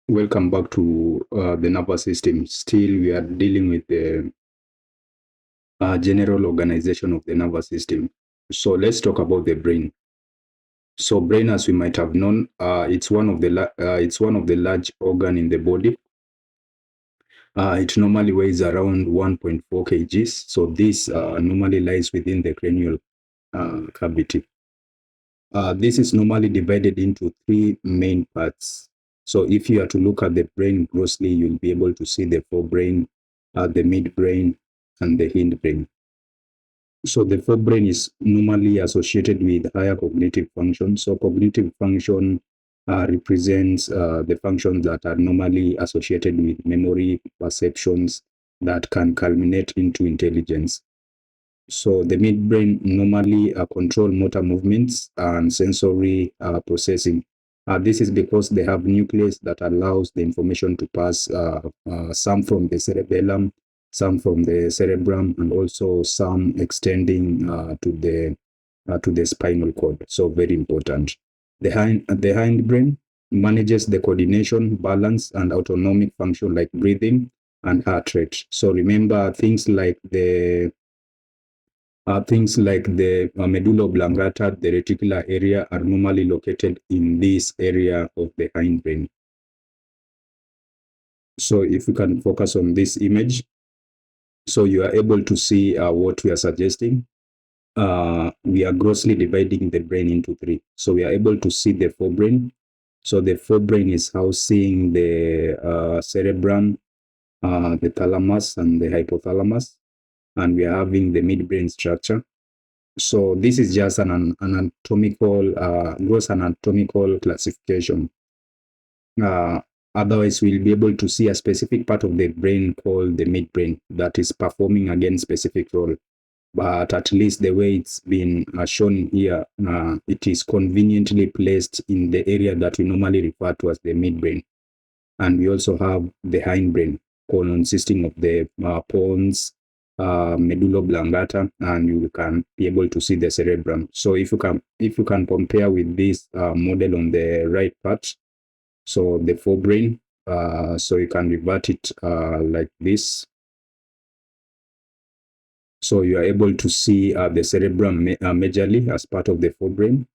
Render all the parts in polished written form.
Welcome back to the nervous system. Still, we are dealing with the general organization of the nervous system. So let's talk about the brain. So brain, as we might have known, it's one of the large organ in the body. It normally weighs around 1.4 kgs. So this normally lies within the cranial cavity. This is normally divided into three main parts. So if you are to look at the brain grossly, you'll be able to see the forebrain, the midbrain, and the hindbrain. So the forebrain is normally associated with higher cognitive function. So cognitive function represents the functions that are normally associated with memory, perceptions that can culminate into intelligence. So the midbrain normally control motor movements and sensory processing. This is because they have nucleus that allows the information to pass, some from the cerebellum, some from the cerebrum, and also some extending to the spinal cord. So very important. The hindbrain manages the coordination, balance, and autonomic function like breathing and heart rate. So remember things like the medulla oblongata, the reticular area, are normally located in this area of the hindbrain. So if you can focus on this image, so you are able to see what we are suggesting. We are grossly dividing the brain into three. So we are able to see the forebrain. So the forebrain is housing the cerebrum, the thalamus, and the hypothalamus. And we are having the midbrain structure. So this is just an anatomical, gross anatomical classification. Otherwise, we'll be able to see a specific part of the brain called the midbrain that is performing again specific role. But at least the way it's been shown here, it is conveniently placed in the area that we normally refer to as the midbrain. And we also have the hindbrain, consisting of the pons, medulla oblongata, and you can be able to see the cerebrum. So if you can compare with this model on the right part, so the forebrain, so you can revert it like this. So you are able to see the cerebrum majorly as part of the forebrain,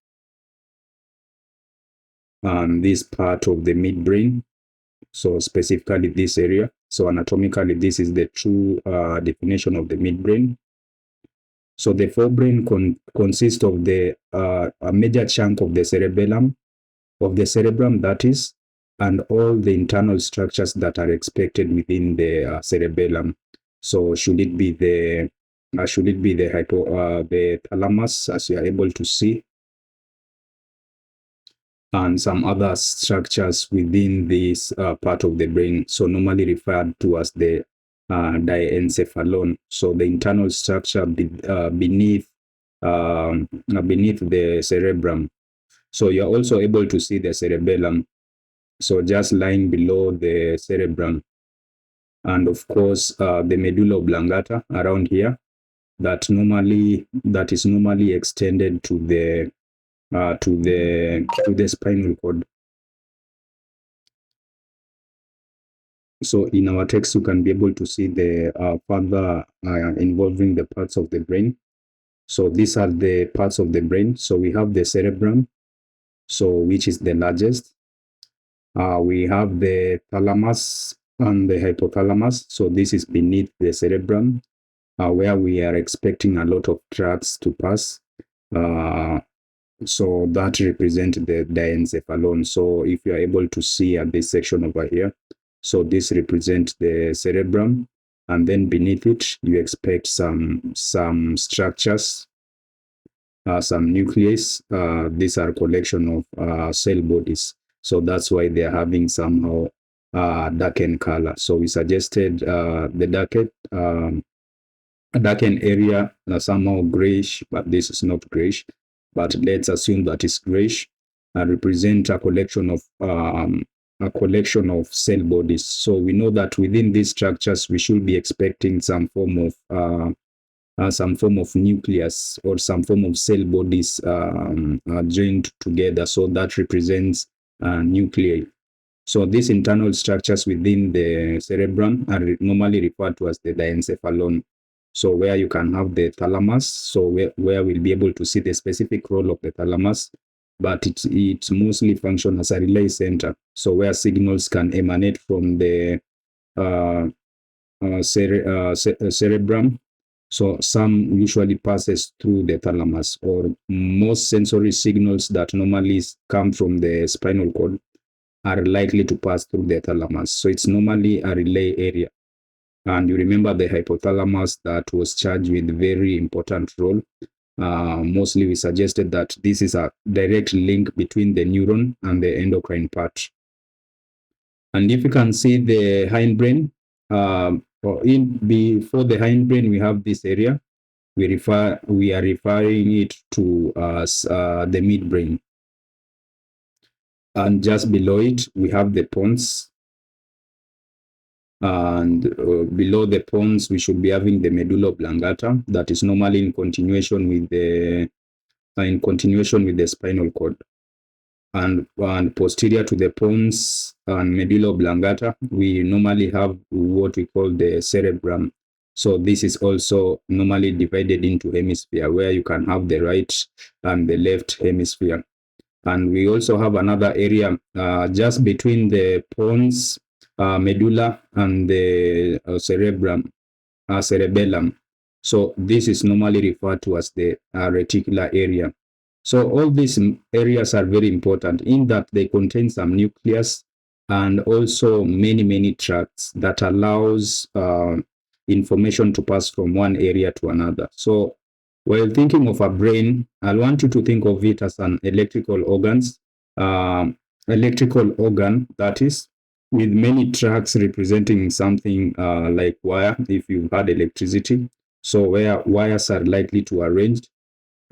and this part of the midbrain. So specifically this area. So anatomically, this is the true definition of the midbrain. So the forebrain consists of a major chunk of the cerebellum, that is, and all the internal structures that are expected within the cerebellum. So should it be the the thalamus, as you are able to see, and some other structures within this part of the brain, so normally referred to as the diencephalon. So the internal structure beneath the cerebrum. So you're also able to see the cerebellum, so just lying below the cerebrum, and of course the medulla oblongata around here that is normally extended to the spinal cord. So in our text, you can be able to see the further involving the parts of the brain. So these are the parts of the brain. So we have the cerebrum, so which is the largest. We have the thalamus and the hypothalamus. So this is beneath the cerebrum, where we are expecting a lot of tracts to pass. So that represents the diencephalon. So if you are able to see at this section over here, so this represents the cerebrum, and then beneath it, you expect some structures, some nucleus. These are collection of cell bodies. So that's why they are having somehow darkened color. So we suggested the darkened area somehow grayish, but this is not grayish. But let's assume that it's grayish, represent a collection of cell bodies. So we know that within these structures, we should be expecting some form of nucleus or some form of cell bodies joined together. So that represents nuclei. So these internal structures within the cerebrum are normally referred to as the diencephalon. So where you can have the thalamus, so where we'll be able to see the specific role of the thalamus, but it mostly functions as a relay center. So where signals can emanate from the uh, cerebrum. So some usually passes through the thalamus, or most sensory signals that normally come from the spinal cord are likely to pass through the thalamus. So it's normally a relay area. And you remember the hypothalamus that was charged with very important role. Mostly we suggested that this is a direct link between the neuron and the endocrine part. And if you can see the hindbrain, or in before the hindbrain, we have this area. We are referring it to as the midbrain. And just below it, we have the pons. And below the pons, we should be having the medulla oblongata that is normally in continuation with the spinal cord. And posterior to the pons and medulla oblongata, we normally have what we call the cerebrum. So this is also normally divided into hemisphere, where you can have the right and the left hemisphere. And we also have another area just between the pons, medulla, and the cerebellum. So this is normally referred to as the reticular area. So all these areas are very important in that they contain some nucleus and also many tracts that allows information to pass from one area to another. So while thinking of a brain, I want you to think of it as an electrical organ that is with many tracks representing something like wire, if you've had electricity. So where wires are likely to arrange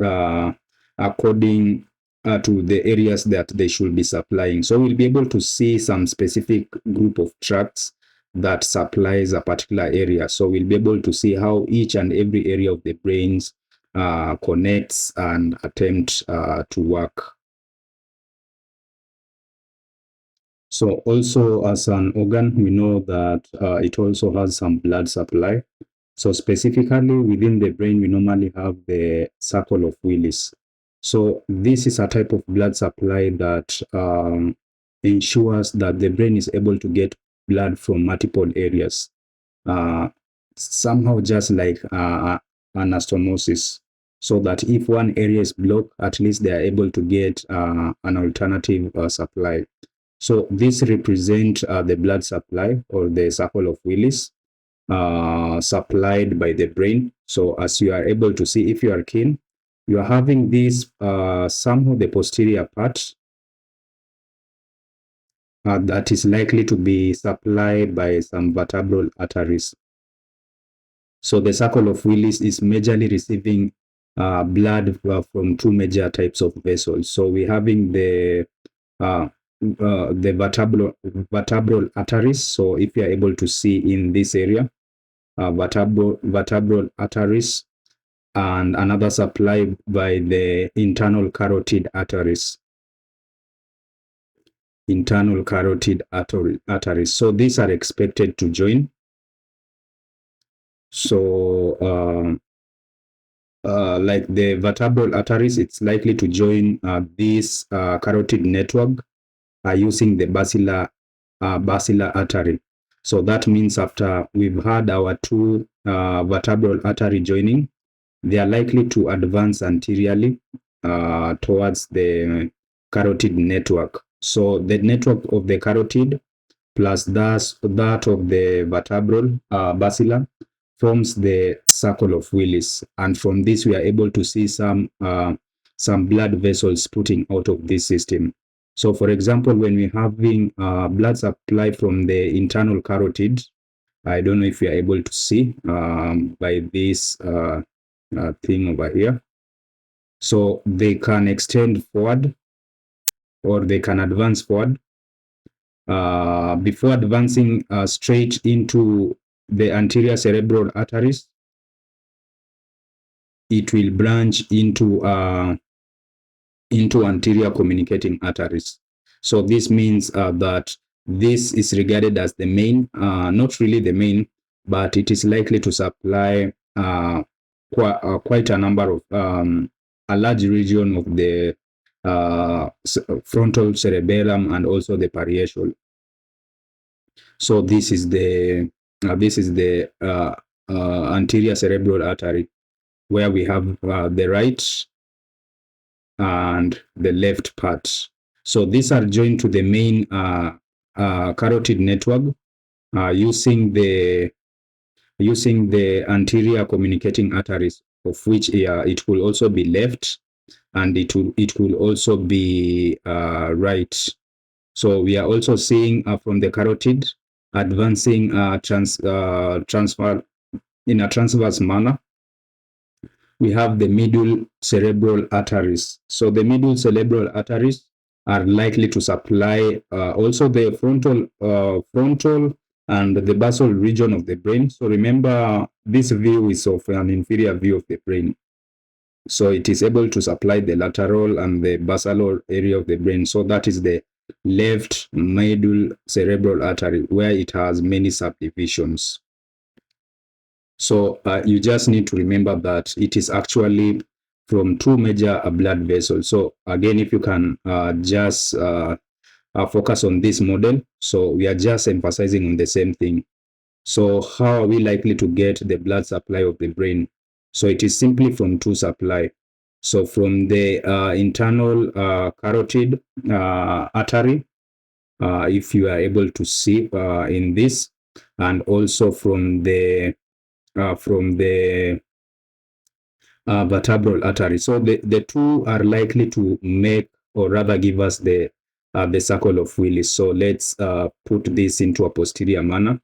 uh, according to the areas that they should be supplying. So we'll be able to see some specific group of tracts that supplies a particular area. So we'll be able to see how each and every area of the brains connects and attempt to work. So also as an organ, we know that it also has some blood supply. So specifically within the brain, we normally have the circle of Willis. So this is a type of blood supply that ensures that the brain is able to get blood from multiple areas. Uh, Somehow just like anastomosis, so that if one area is blocked, at least they are able to get an alternative supply. So this represents the blood supply, or the circle of Willis, supplied by the brain. So as you are able to see, if you are keen, you are having this somehow the posterior part that is likely to be supplied by some vertebral arteries. So the circle of Willis is majorly receiving blood from two major types of vessels. So we're having the vertebral arteries. So if you are able to see in this area, vertebral arteries, and another supply by the internal carotid arteries. So these are expected to join. So like the vertebral arteries, it's likely to join this carotid network using the basilar artery. So that means after we've had our two vertebral artery joining, they are likely to advance anteriorly towards the carotid network. So the network of the carotid plus that of the vertebral basilar forms the circle of Willis. And from this, we are able to see some blood vessels putting out of this system. So for example, when we're having blood supply from the internal carotid, I don't know if you are able to see by this thing over here. So they can extend forward or they can advance forward. Before advancing straight into the anterior cerebral arteries, it will branch into anterior communicating arteries. So this means that this is regarded as the main, not really the main, but it is likely to supply quite a number of a large region of the frontal cerebellum and also the parietal. So this is the anterior cerebral artery, where we have the right and the left part. So these are joined to the main carotid network using the anterior communicating arteries, of which it will also be left and it will also be right. So we are also seeing from the carotid advancing transfer in a transverse manner. We have the middle cerebral arteries. So the middle cerebral arteries are likely to supply also the frontal and the basal region of the brain. So remember, this view is of an inferior view of the brain. So it is able to supply the lateral and the basal area of the brain. So that is the left middle cerebral artery, where it has many subdivisions. So you just need to remember that it is actually from two major blood vessels. So again, if you can just focus on this model. So we are just emphasizing on the same thing. So how are we likely to get the blood supply of the brain? So it is simply from two supply. So from the internal carotid artery, if you are able to see in this, and also from the vertebral artery. So the two are likely to make, or rather give us the circle of Willis. So let's put this into a posterior manner,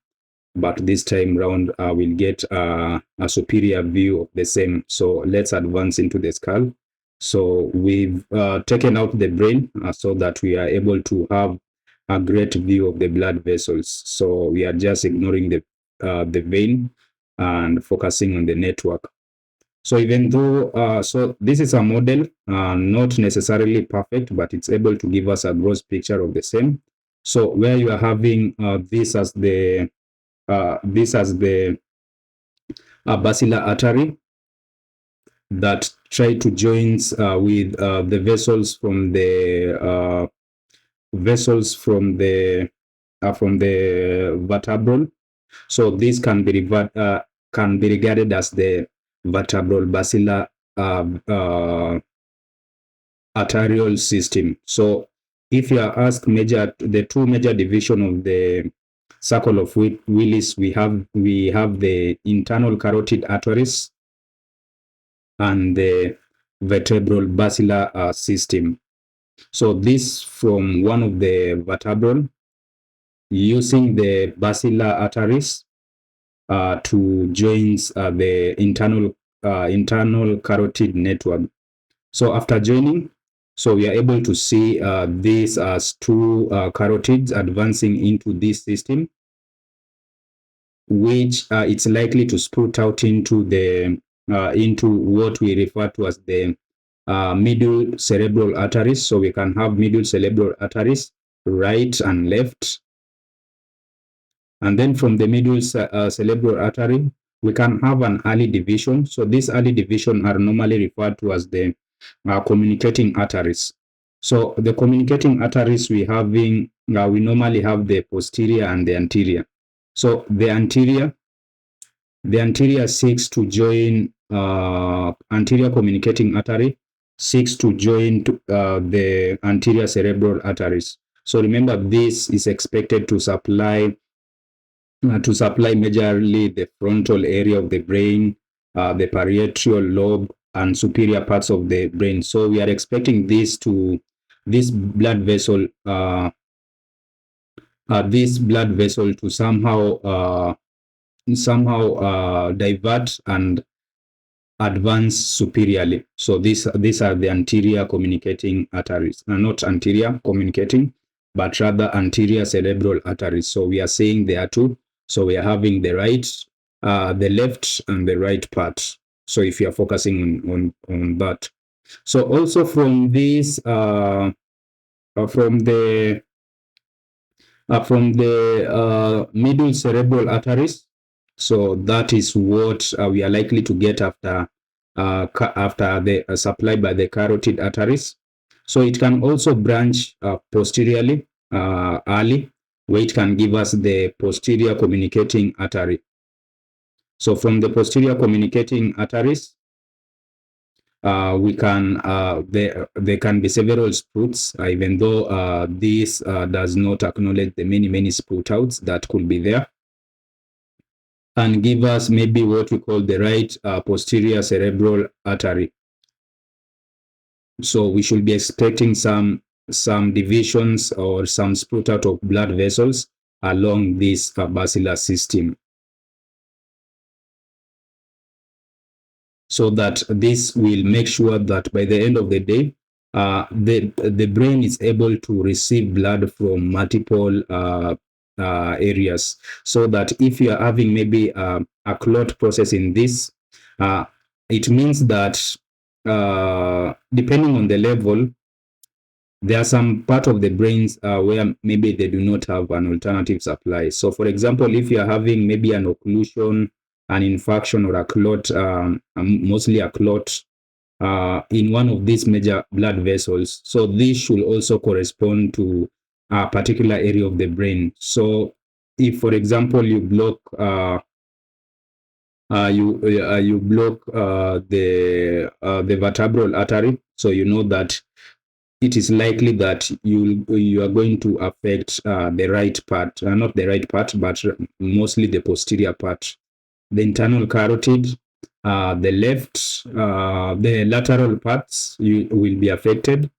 but this time round we'll get a superior view of the same. So let's advance into the skull. So we've taken out the brain so that we are able to have a great view of the blood vessels. So we are just ignoring the vein and focusing on the network. So even though, so this is a model, not necessarily perfect, but it's able to give us a gross picture of the same. So where you are having this as the basilar artery that try to joins with the vessels from the vertebral. So this can be regarded as the vertebral basilar arterial system. So if you are asked the two major division of the circle of Willis, we have the internal carotid arteries and the vertebral basilar system. So this from one of the vertebral, using the basilar arteries to joins the internal carotid network. So after joining, so we are able to see these as two carotids advancing into this system, which it's likely to sprout out into the into what we refer to as the middle cerebral arteries. So we can have middle cerebral arteries, right and left. And then from the middle cerebral artery, we can have an early division. So these early division are normally referred to as the communicating arteries. So the communicating arteries we normally have the posterior and the anterior. So the anterior seeks to join anterior communicating artery seeks to join the anterior cerebral arteries. So remember, this is expected to supply majorly the frontal area of the brain, the parietal lobe, and superior parts of the brain. So we are expecting this blood vessel to somehow divert and advance superiorly. So these are the anterior communicating arteries, not anterior communicating, but rather anterior cerebral arteries. So we are saying there are two. So we are having the left and the right part. So if you are focusing on that. So also from this, from the From the middle cerebral arteries. So that is what we are likely to get after the supply by the carotid arteries. So it can also branch posteriorly early, where it can give us the posterior communicating artery. So from the posterior communicating arteries, there can be several sprouts, even though this does not acknowledge the many sprout outs that could be there, and give us maybe what we call the right posterior cerebral artery. So we should be expecting some divisions or some sprout out of blood vessels along this basilar system, so that this will make sure that by the end of the day, the brain is able to receive blood from multiple areas, so that if you are having maybe a clot process in this, uh, it means that depending on the level, there are some part of the brains where maybe they do not have an alternative supply. So, for example, if you are having maybe an occlusion, an infarction, or a clot, mostly a clot in one of these major blood vessels, so this should also correspond to a particular area of the brain. So, if, for example, you block you block the vertebral artery, so you know that it is likely that you are going to affect the right part, not the right part, but mostly the posterior part, the internal carotid, the left, the lateral parts will be affected,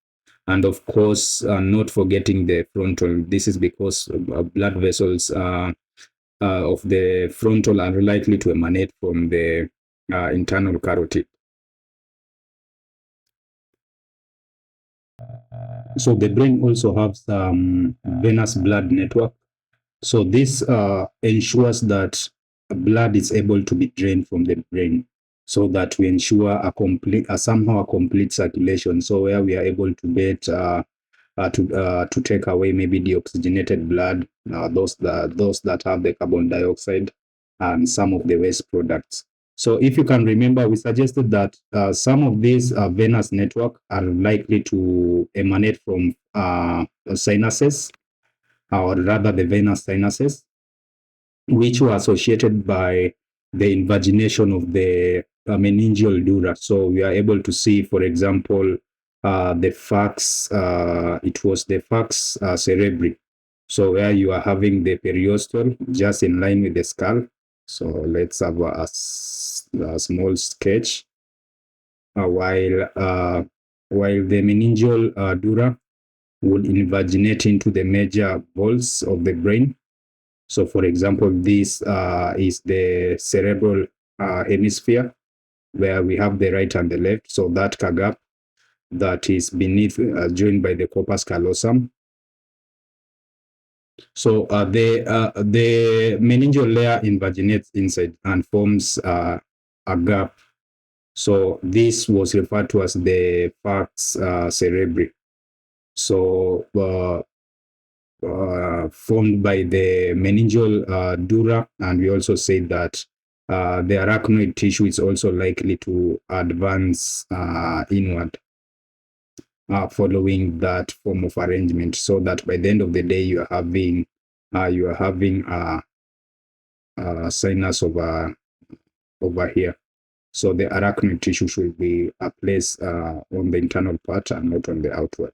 and of course, not forgetting the frontal. This is because blood vessels of the frontal are likely to emanate from the internal carotid. So the brain also has some venous blood network. So this ensures that blood is able to be drained from the brain, so that we ensure somehow a complete circulation. So where we are able to get to take away maybe deoxygenated blood, those that have the carbon dioxide and some of the waste products. So if you can remember, we suggested that some of these venous network are likely to emanate from sinuses, or rather the venous sinuses, which were associated by the invagination of the meningeal dura. So we are able to see, for example, the fax, it was the fax cerebri. So where you are having the periostal just in line with the skull. So let's have a small sketch. While the meningeal dura would invaginate into the major balls of the brain. So, for example, this is the cerebral hemisphere, where we have the right and the left. So that gap that is beneath, joined by the corpus callosum. So the meningeal layer invaginates inside and forms a gap. So this was referred to as the falx cerebri. So formed by the meningeal dura, and we also say that the arachnoid tissue is also likely to advance inward following that form of arrangement, so that by the end of the day you are having a sinus over here. So the arachnoid tissue should be placed on the internal part and not on the outward.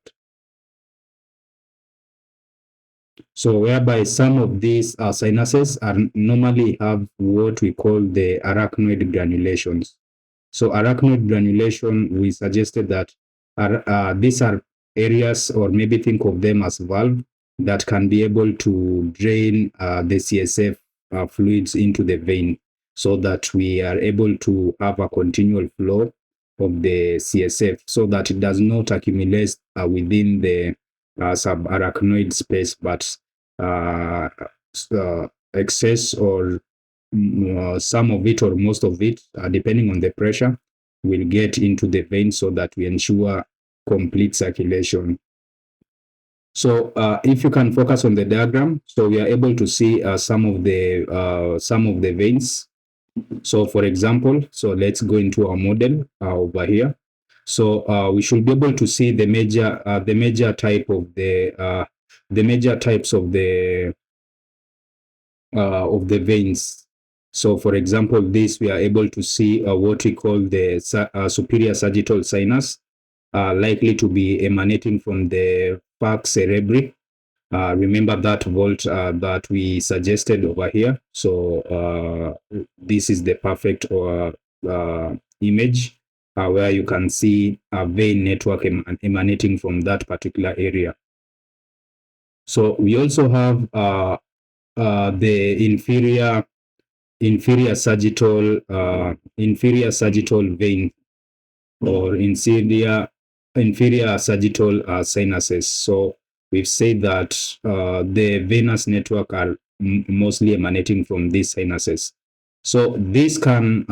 So whereby some of these sinuses are normally have what we call the arachnoid granulations. So arachnoid granulation, we suggested that these are areas, or maybe think of them as valve, that can be able to drain the CSF fluids into the vein, so that we are able to have a continual flow of the CSF, so that it does not accumulate within the subarachnoid space, but excess or some of it or most of it, depending on the pressure, will get into the vein, so that we ensure complete circulation. So if you can focus on the diagram, so we are able to see some of the veins. So for example, so let's go into our model over here. So we should be able to see the major type the major types of the veins. So for example, this we are able to see what we call the superior sagittal sinus, likely to be emanating from the falx cerebri. Remember that vault that we suggested over here. So this is the perfect image where you can see a vein network emanating from that particular area. So we also have the inferior sagittal vein, or inferior sagittal sinuses. So we've said that the venous network are mostly emanating from these sinuses. So this can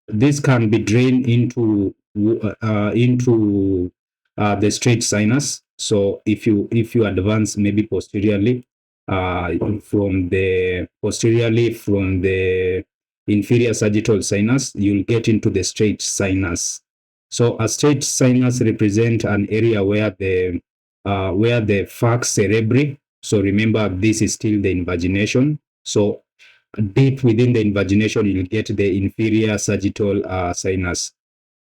be drained into the straight sinus. So if you advance maybe posteriorly from the inferior sagittal sinus, you'll get into the straight sinus. So a straight sinus represent an area where the falx cerebri. So remember, this is still the invagination. So deep within the invagination, you'll get the inferior sagittal sinus.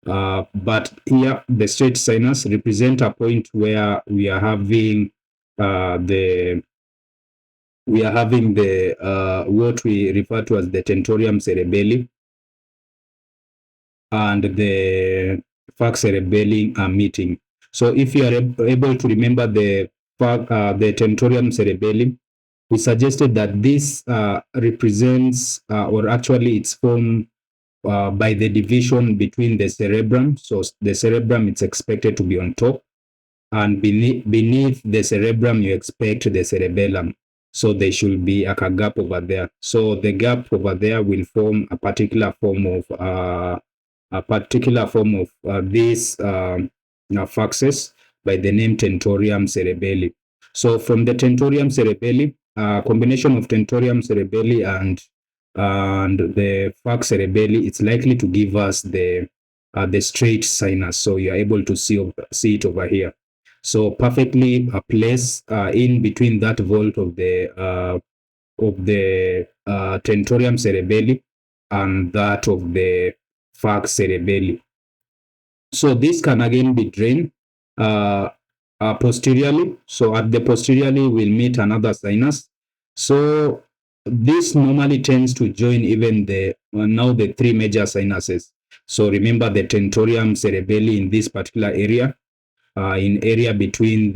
But here, the straight sinus represent a point where the we are having the what we refer to as the tentorium cerebelli and the falx cerebelli are meeting. So if you are able to remember the tentorium cerebelli, we suggested that this represents, or actually it's formed by the division between the cerebrum. So the cerebrum is expected to be on top, and beneath the cerebrum, you expect the cerebellum. So there should be like a gap over there. So the gap over there will form a particular form of these falxes by the name tentorium cerebelli. So from the tentorium cerebelli, combination of tentorium cerebelli and the falx cerebelli, it's likely to give us the straight sinus. So you're able to see it over here. So perfectly placed in between that vault of the tentorium cerebelli and that of the falx cerebelli. So this can again be drained posteriorly. So at the posteriorly, we'll meet another sinus. So this normally tends to join even now the three major sinuses. So remember the tentorium cerebelli in this particular area, in area between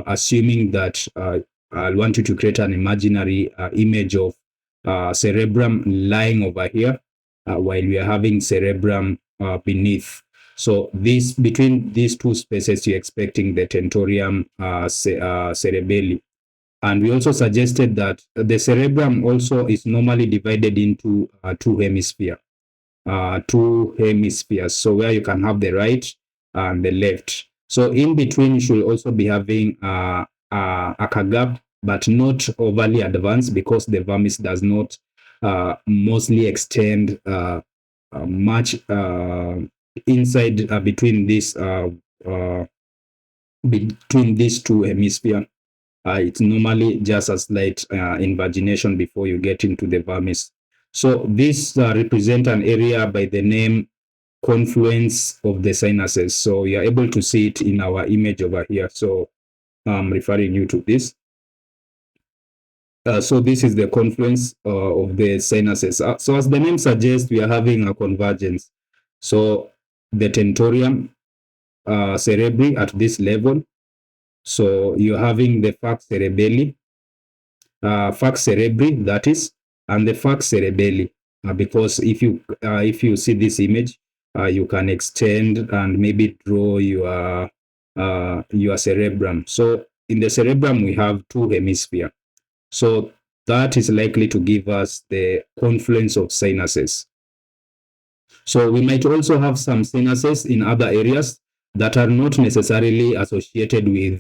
assuming that I want you to create an imaginary image of cerebrum lying over here, while we are having cerebrum beneath. So between these two spaces, you're expecting the tentorium cerebelli. And we also suggested that the cerebrum also is normally divided into two hemispheres. So where you can have the right and the left. So in between, you should also be having a gap, but not overly advanced, because the vermis does not mostly extend much inside between these two hemispheres. It's normally just a slight invagination before you get into the vermis. So this represent an area by the name confluence of the sinuses. So you're able to see it in our image over here. So I'm referring you to this. So this is the confluence of the sinuses. So as the name suggests, we are having a convergence. So the tentorium cerebri at this level. So you're having the falx cerebelli, falx cerebri, that is, and the falx cerebelli. Because if you see this image, you can extend and maybe draw your cerebrum. So in the cerebrum, we have two hemispheres. So that is likely to give us the confluence of sinuses. So we might also have some sinuses in other areas that are not necessarily associated with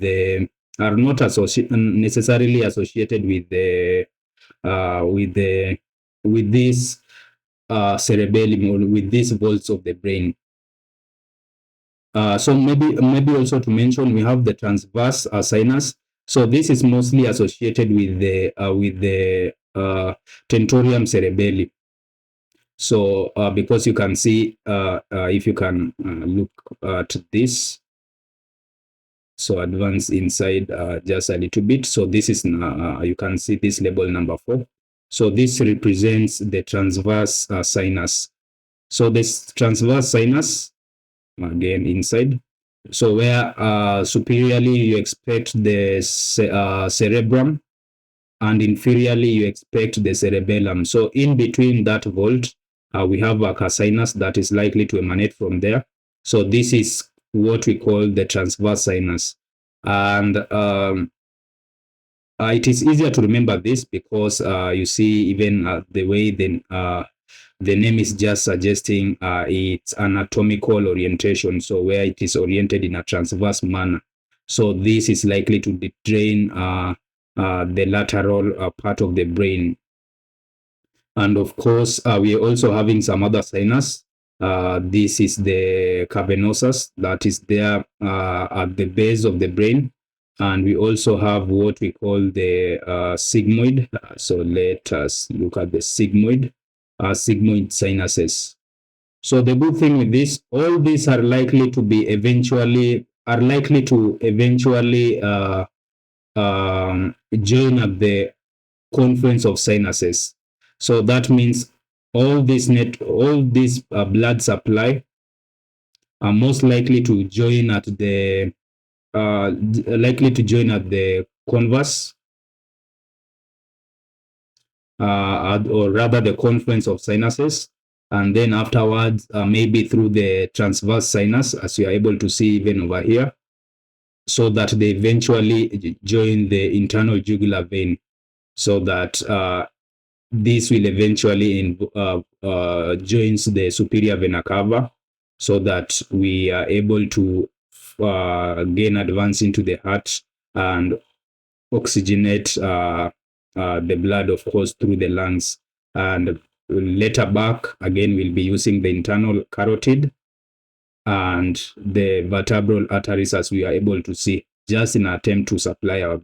are not necessarily associated with the with the with this cerebellum or with these vaults of the brain. So maybe also to mention, we have the transverse sinus. So this is mostly associated with the tentorium cerebelli. So because you can see, if you can look at this, so advance inside just a little bit. So this is you can see this label number 4. So this represents the transverse sinus. So this transverse sinus, again inside, so where superiorly you expect the cerebrum, and inferiorly you expect the cerebellum. So in between that vault, we have a sinus that is likely to emanate from there. So this is what we call the transverse sinus. And it is easier to remember this because you see even the way the name is just suggesting its anatomical orientation, so where it is oriented in a transverse manner. So this is likely to drain the lateral part of the brain. And of course, we are also having some other sinus. This is the cavernosus that is there at the base of the brain. And we also have what we call the sigmoid. So let us look at the sigmoid sinuses. So the good thing with this, all these are likely to eventually join at the confluence of sinuses. So that means all this blood supply are most likely to join at the converse, or rather the confluence of sinuses, and then afterwards maybe through the transverse sinus, as you are able to see even over here, so that they eventually join the internal jugular vein, so that this will eventually joins the superior vena cava, so that we are able to gain advance into the heart and oxygenate the blood, of course, through the lungs. And later back, again, we'll be using the internal carotid and the vertebral arteries, as we are able to see, just in an attempt to supply our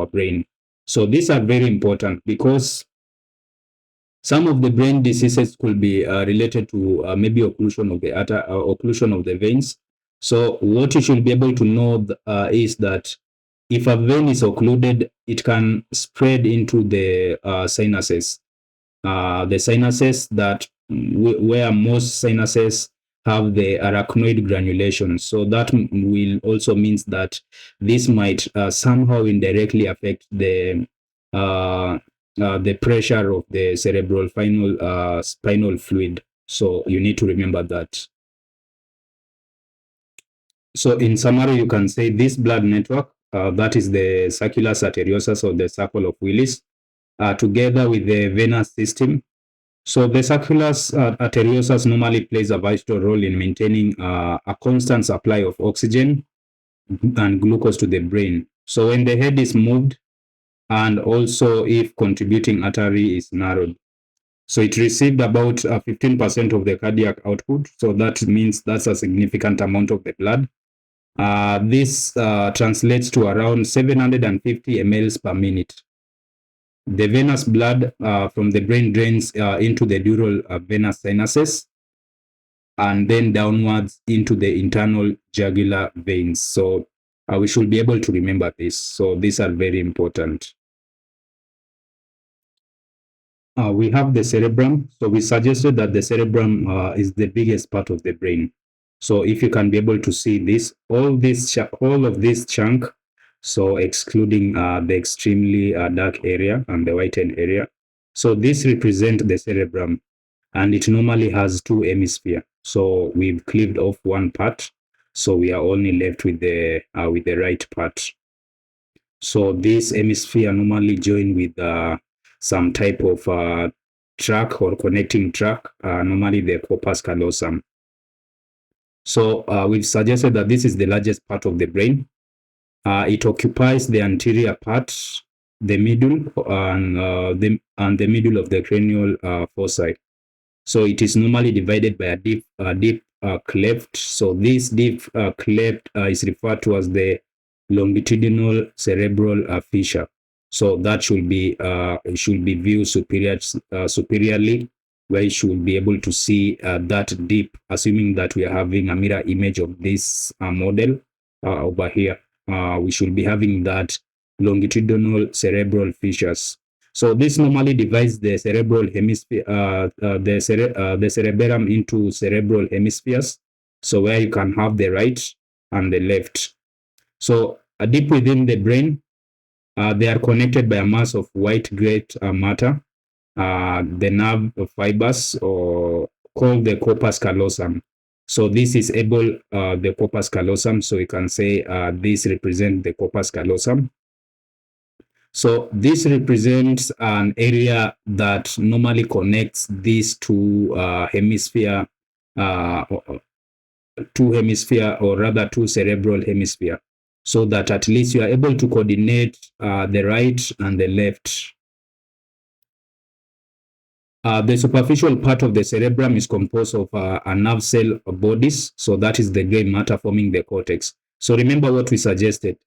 brain. So these are very important because some of the brain diseases could be related to maybe occlusion of the occlusion of the veins. So what you should be able to know is that if a vein is occluded, it can spread into the sinuses that where most sinuses have the arachnoid granulation. So that will also means that this might somehow indirectly affect the pressure of the cerebral spinal fluid. So you need to remember that. So in summary, you can say this blood network, that is the circulus arteriosus or the circle of Willis, together with the venous system. So the circulus arteriosus normally plays a vital role in maintaining a constant supply of oxygen and glucose to the brain. So when the head is moved, and also if contributing artery is narrowed, so it received about 15% of the cardiac output. So that means that's a significant amount of the blood. This translates to around 750 mLs per minute. The venous blood from the brain drains into the dural venous sinuses and then downwards into the internal jugular veins. So we should be able to remember this. So these are very important. We have the cerebrum. So we suggested that the cerebrum is the biggest part of the brain. So if you can be able to see this, all of this chunk, so excluding the extremely dark area and the whitened area. So this represents the cerebrum, and it normally has two hemispheres. So we've cleaved off one part, so we are only left with the right part. So this hemisphere normally join with some type of track or connecting track, normally the corpus callosum. So we've suggested that this is the largest part of the brain. It occupies the anterior part, the middle, and the middle of the cranial foci. So it is normally divided by a deep cleft. So this deep cleft is referred to as the longitudinal cerebral fissure. So that should be viewed superiorly, where you should be able to see that deep, assuming that we are having a mirror image of this model over here. We should be having that longitudinal cerebral fissures. So this normally divides the cerebral hemisphere, the cerebellum into cerebral hemispheres. So where you can have the right and the left. So deep within the brain, they are connected by a mass of white gray matter, the nerve fibers, or called the corpus callosum. So this is the corpus callosum. So you can say this represents the corpus callosum. So this represents an area that normally connects these uh, or rather two cerebral hemisphere, so that at least you are able to coordinate the right and the left. The superficial part of the cerebrum is composed of a nerve cell bodies. So that is the gray matter forming the cortex. So remember what we suggested.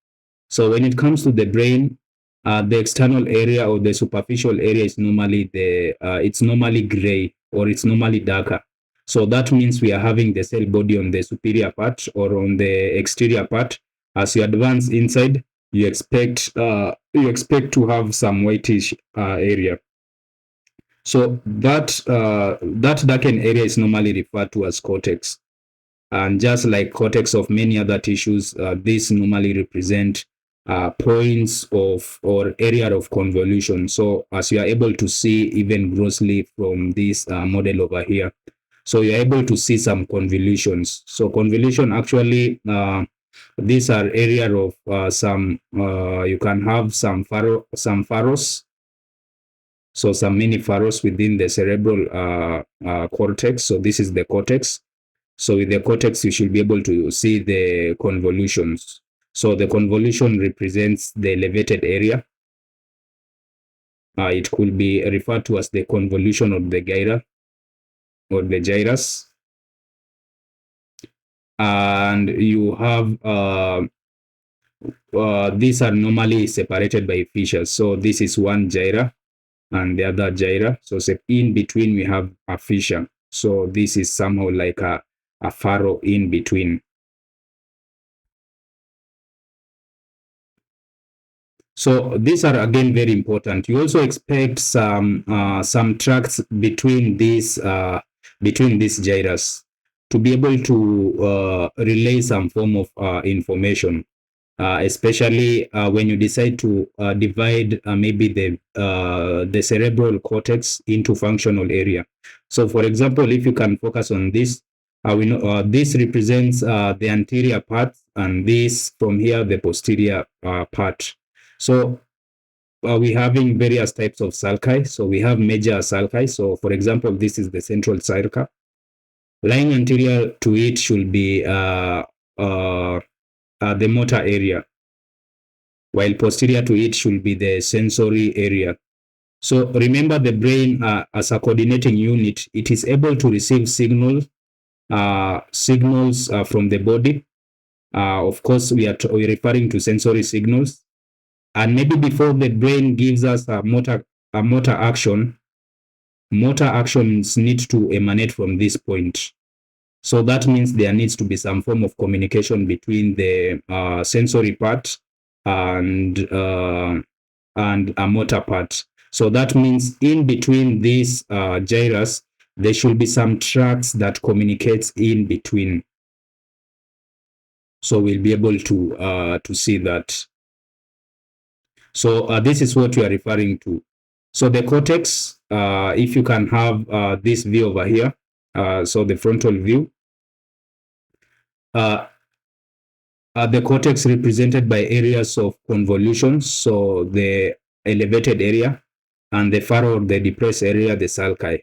So when it comes to the brain, the external area or the superficial area is normally it's normally gray, or it's normally darker. So that means we are having the cell body on the superior part or on the exterior part. As you advance inside, you expect to have some whitish area. So that darkened area is normally referred to as cortex. And just like cortex of many other tissues, these normally represent points of or area of convolution. So as you are able to see even grossly from this model over here, so you're able to see some convolutions. So convolution actually, these are area of you can have some furrows. So some many furrows within the cerebral cortex. So this is the cortex. So with the cortex, you should be able to see the convolutions. So the convolution represents the elevated area. It could be referred to as the convolution of the gyra or the gyrus. And you have these are normally separated by fissures. So this is one gyra and the other gyra. So in between we have a fissure. So this is somehow like a furrow in between. So these are again very important. You also expect some tracts between these gyrus to be able to relay some form of information, especially when you decide to divide maybe the cerebral cortex into functional area. So, for example, if you can focus on this, we know this represents the anterior part, and this from here the posterior part. So we're having various types of sulci. So we have major sulci. So for example, this is the central sulca. Lying anterior to it should be the motor area, while posterior to it should be the sensory area. So remember, the brain as a coordinating unit, it is able to receive signals from the body. Of course, we're referring to sensory signals. And maybe before the brain gives us a motor action, motor actions need to emanate from this point. So that means there needs to be some form of communication between the sensory part and a motor part. So that means in between these gyrus, there should be some tracts that communicates in between. So we'll be able to see that. So this is what we are referring to. So the cortex, if you can have this view over here, so the frontal view, the cortex represented by areas of convolution, so the elevated area, and the furrow or the depressed area, the sulci.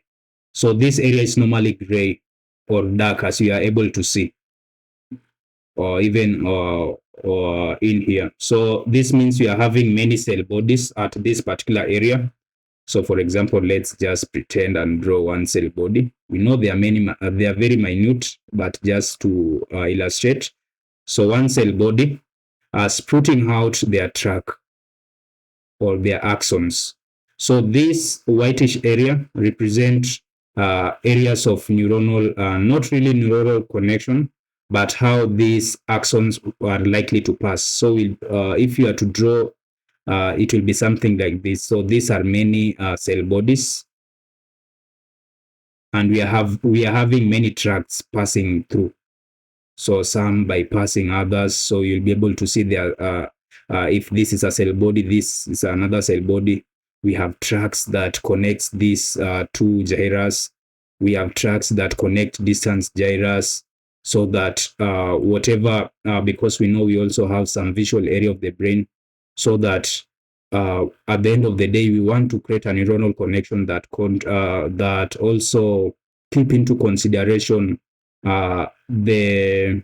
So this area is normally gray or dark, as you are able to see, or even or in here. So this means we are having many cell bodies at this particular area. So for example, let's just pretend and draw one cell body. We know they are they are very minute, but just to illustrate. So one cell body sprouting out their track or their axons. So this whitish area represent areas of neuronal, not really neuronal connection, but how these axons are likely to pass. So if you are to draw, it will be something like this. So these are many cell bodies, and we are having many tracts passing through. So some bypassing others. So you'll be able to see there, if this is a cell body, this is another cell body. We have tracks that connects these two gyres. We have tracks that connect distance gyres, so that whatever, because we know we also have some visual area of the brain, so that at the end of the day, we want to create a neuronal connection that also keep into consideration the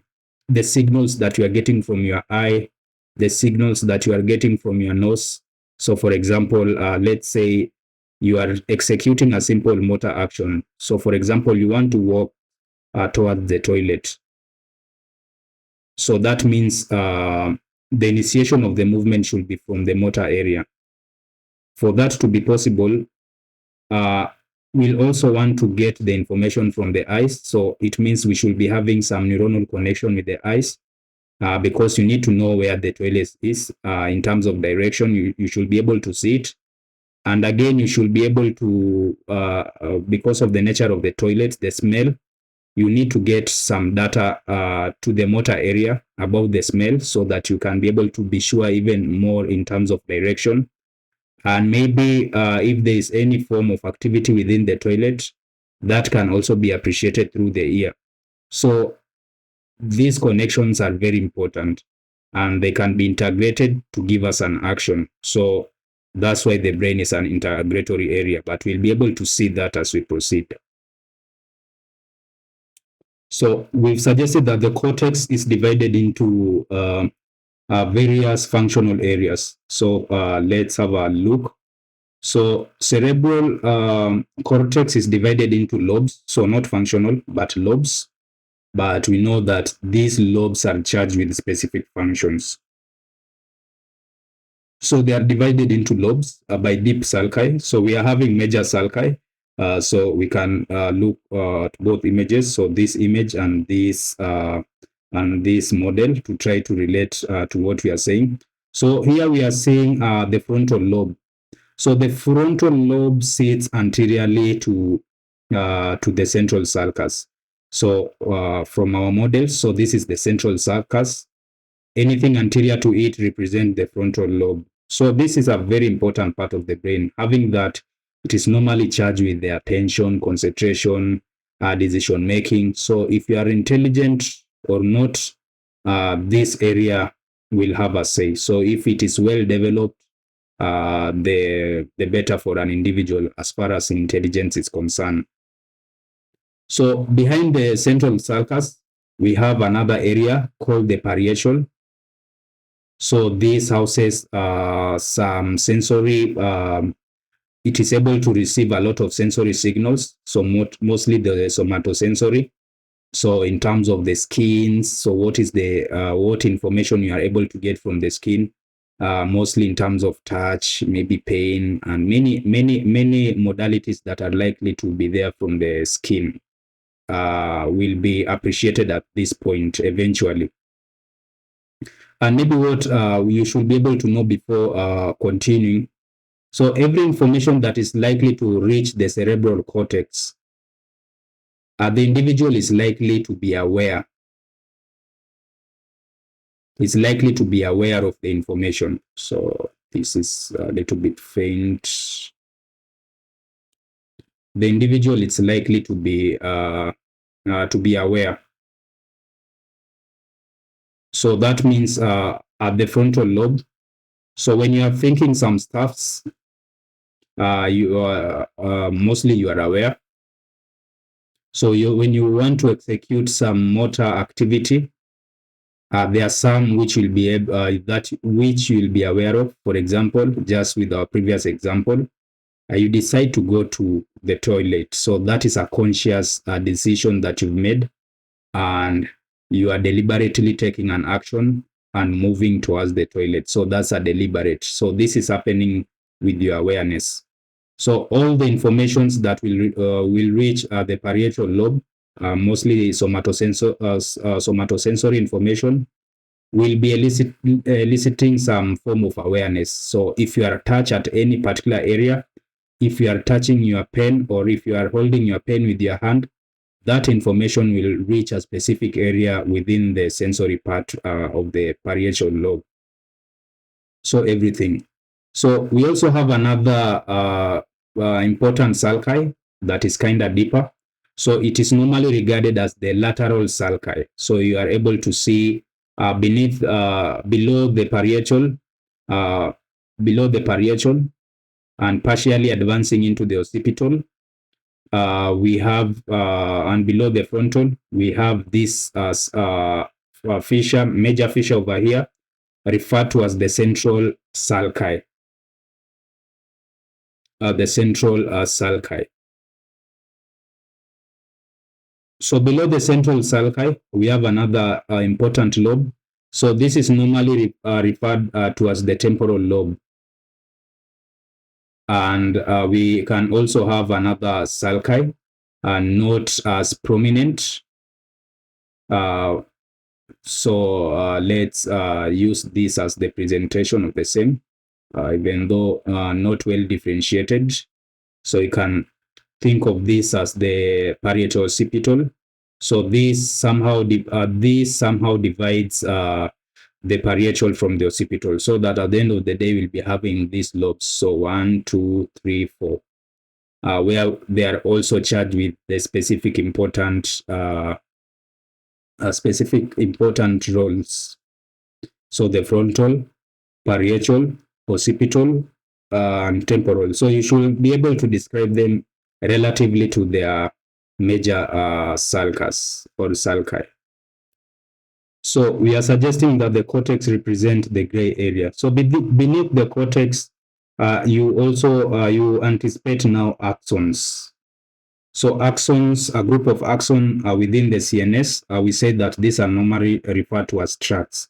signals that you are getting from your eye, the signals that you are getting from your nose. So for example, let's say you are executing a simple motor action. So for example, you want to walk towards the toilet. So that means the initiation of the movement should be from the motor area. For that to be possible, uh, we'll also want to get the information from the eyes. So it means we should be having some neuronal connection with the eyes, because you need to know where the toilet is in terms of direction. You should be able to see it. And again, you should be able to, because of the nature of the toilet, the smell, you need to get some data to the motor area about the smell, so that you can be able to be sure even more in terms of direction. And maybe if there is any form of activity within the toilet, that can also be appreciated through the ear. So these connections are very important, and they can be integrated to give us an action. So that's why the brain is an integratory area, but we'll be able to see that as we proceed. So we've suggested that the cortex is divided into various functional areas. So let's have a look. So cerebral cortex is divided into lobes, so not functional, but lobes. But we know that these lobes are charged with specific functions. So they are divided into lobes by deep sulci. So we are having major sulci. So we can look at both images. So this image and this model to try to relate to what we are saying. So here we are seeing the frontal lobe. So the frontal lobe sits anteriorly to the central sulcus. So from our model, so this is the central sulcus. Anything anterior to it represents the frontal lobe. So this is a very important part of the brain. Having that, it is normally charged with the attention, concentration, decision making. So if you are intelligent or not, this area will have a say. So if it is well developed, the better for an individual as far as intelligence is concerned. So behind the central sulcus, we have another area called the parietal. So this houses some sensory, it is able to receive a lot of sensory signals. So mostly the somatosensory. So in terms of the skin, so what is the what information you are able to get from the skin, mostly in terms of touch, maybe pain, and many modalities that are likely to be there from the skin will be appreciated at this point eventually. And maybe what you should be able to know before continuing. So every information that is likely to reach the cerebral cortex, the individual is likely to be aware. Is likely to be aware of the information. So this is a little bit faint. The individual is likely to be aware. So that means at the frontal lobe. So when you are thinking some stuffs, you are mostly you are aware. So when you want to execute some motor activity, There are some which will be that which you'll be aware of. For example, just with our previous example, you decide to go to the toilet. So that is a conscious decision that you've made, and you are deliberately taking an action and moving towards the toilet. So that's a deliberate. So this is happening with your awareness. So all the informations that will reach the parietal lobe, mostly somatosensory information, will be eliciting some form of awareness. So if you are touched at any particular area, if you are touching your pen, or if you are holding your pen with your hand, that information will reach a specific area within the sensory part of the parietal lobe. So everything. So we also have another important sulci that is kind of deeper. So it is normally regarded as the lateral sulci. So you are able to see below uh, the parietal, and partially advancing into the occipital. We have, and below the frontal, we have this fissure, major fissure over here, referred to as the central sulci. The central sulci. So below the central sulci, we have another important lobe. So this is normally referred to as the temporal lobe. And we can also have another sulci, not as prominent. So let's use this as the presentation of the same, even though not well differentiated. So you can think of this as the parietal occipital. So this somehow divides the parietal from the occipital, so that at the end of the day we'll be having these lobes. So 1, 2, 3, 4, where they are also charged with the specific important roles. So the frontal, parietal, occipital, and temporal. So you should be able to describe them relatively to their major sulcus or sulci. So we are suggesting that the cortex represent the gray area. So beneath the cortex, you also you anticipate now axons. So axons, a group of axons within the CNS, we say that these are normally referred to as tracts.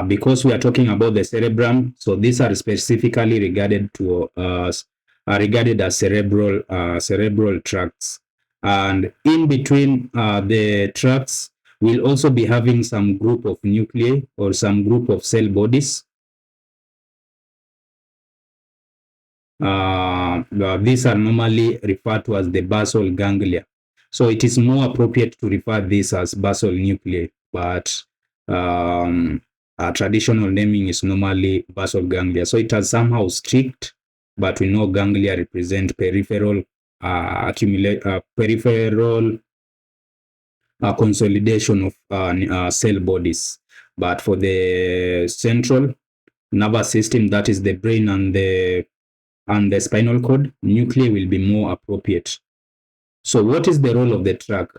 Because we are talking about the cerebrum, so these are specifically regarded as cerebral tracts. And in between the tracts, we'll also be having some group of nuclei or some group of cell bodies. These are normally referred to as the basal ganglia. So it is more appropriate to refer this as basal nuclei, but traditional naming is normally basal ganglia. So it has somehow strict, but we know ganglia represent peripheral consolidation of cell bodies. But for the central nervous system, that is the brain and the spinal cord, nuclei will be more appropriate. So what is the role of the tract?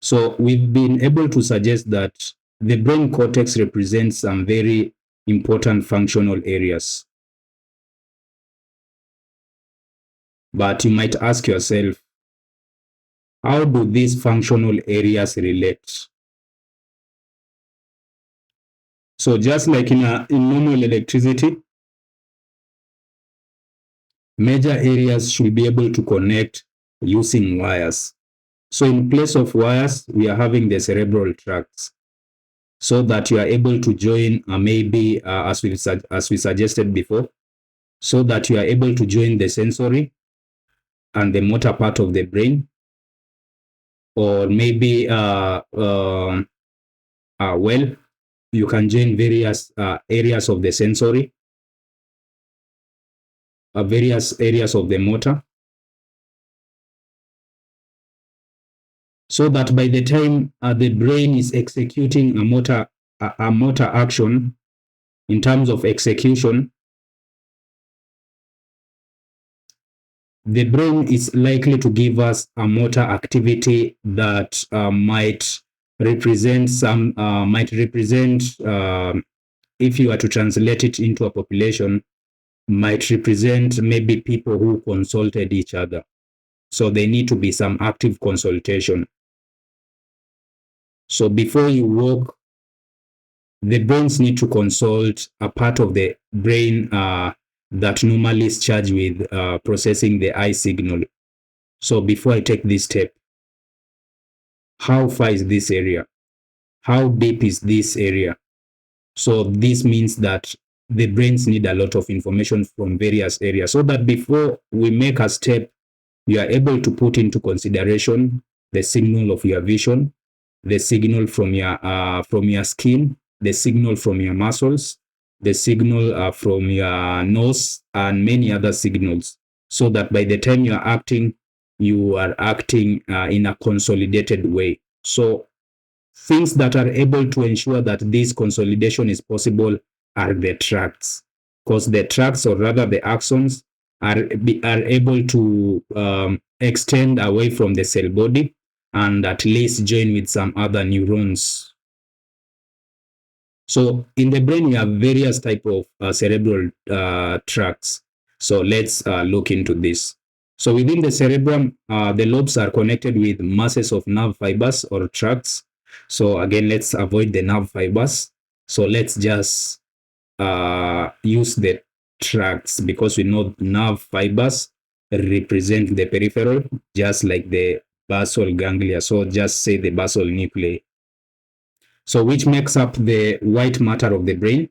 So we've been able to suggest that the brain cortex represents some very important functional areas. But you might ask yourself, how do these functional areas relate? So just like in normal electricity, major areas should be able to connect using wires. So in place of wires, we are having the cerebral tracts, so that you are able to join maybe as we suggested before, so that you are able to join the sensory and the motor part of the brain, or maybe well, you can join various areas of the sensory, various areas of the motor, so that by the time the brain is executing a motor action, in terms of execution, the brain is likely to give us a motor activity that might represent some might represent if you are to translate it into a population, might represent maybe people who consulted each other. So there need to be some active consultation. So before you walk, the brains need to consult a part of the brain that normally is charged with processing the eye signal. So before I take this step, how far is this area? How deep is this area? So this means that the brains need a lot of information from various areas so that before we make a step, you are able to put into consideration the signal of your vision, the signal from your skin, the signal from your muscles, the signal from your nose, and many other signals, so that by the time you are acting, you are acting in a consolidated way. So things that are able to ensure that this consolidation is possible are the tracts, because the tracts, or rather the axons, are able to extend away from the cell body and at least join with some other neurons. So in the brain, you have various type of cerebral tracts. So let's look into this. So within the cerebrum, the lobes are connected with masses of nerve fibers or tracts. So again, let's avoid the nerve fibers. So let's just use the tracts, because we know nerve fibers represent the peripheral, just like the basal ganglia. So just say the basal nuclei. So which makes up the white matter of the brain.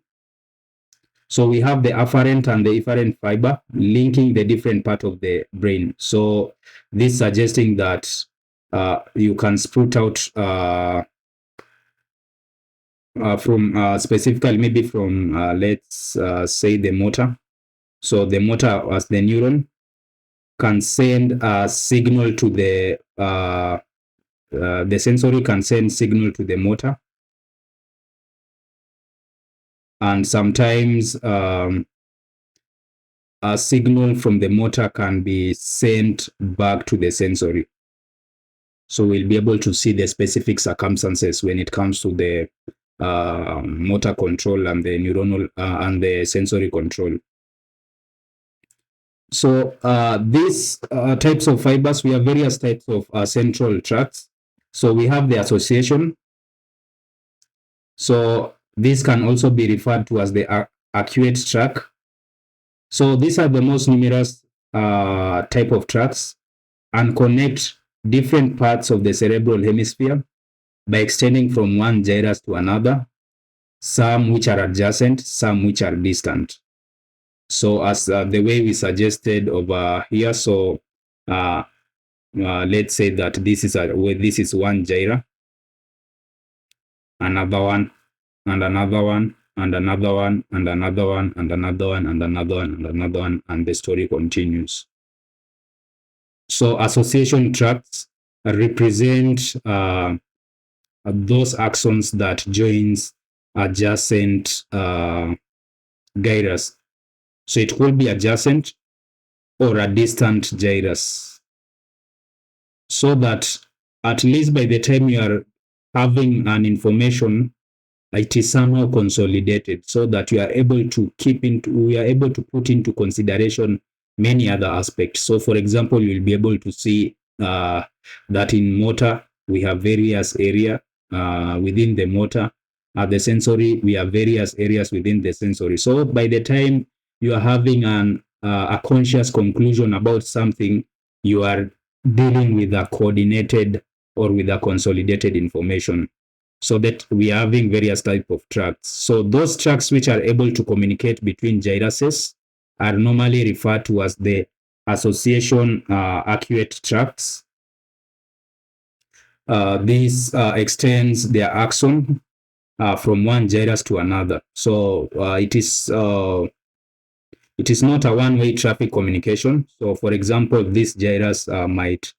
So we have the afferent and the efferent fiber linking the different part of the brain. So this suggesting that you can sprout out from specifically maybe from let's say the motor. So the motor, as the neuron, can send a signal to the sensory can send signal to the motor, and sometimes a signal from the motor can be sent back to the sensory. So we'll be able to see the specific circumstances when it comes to the motor control and the neuronal and the sensory control. So these types of fibers, we have various types of central tracts. So we have the association. So this can also be referred to as the arcuate tract. So these are the most numerous type of tracts and connect different parts of the cerebral hemisphere by extending from one gyrus to another, some which are adjacent, some which are distant. So as the way we suggested over here, so let's say that this is one gyra, another one, and another one, and another one, and another one, and another one, and another one, and another one, and the story continues. So association tracts represent those axons that joins adjacent gyrus. So it could be adjacent or a distant gyrus. So that at least by the time you are having an information, it is somehow consolidated, so that you are able to we are able to put into consideration many other aspects. So for example, you'll be able to see that in motor, we have various area within the motor. At the sensory, we have various areas within the sensory. So by the time you are having a conscious conclusion about something, you are dealing with a coordinated or with a consolidated information, so that we are having various type of tracts. So those tracts which are able to communicate between gyruses are normally referred to as the association arcuate tracts. This extends their axon from one gyrus to another. So it is not a one-way traffic communication. So for example, this gyrus might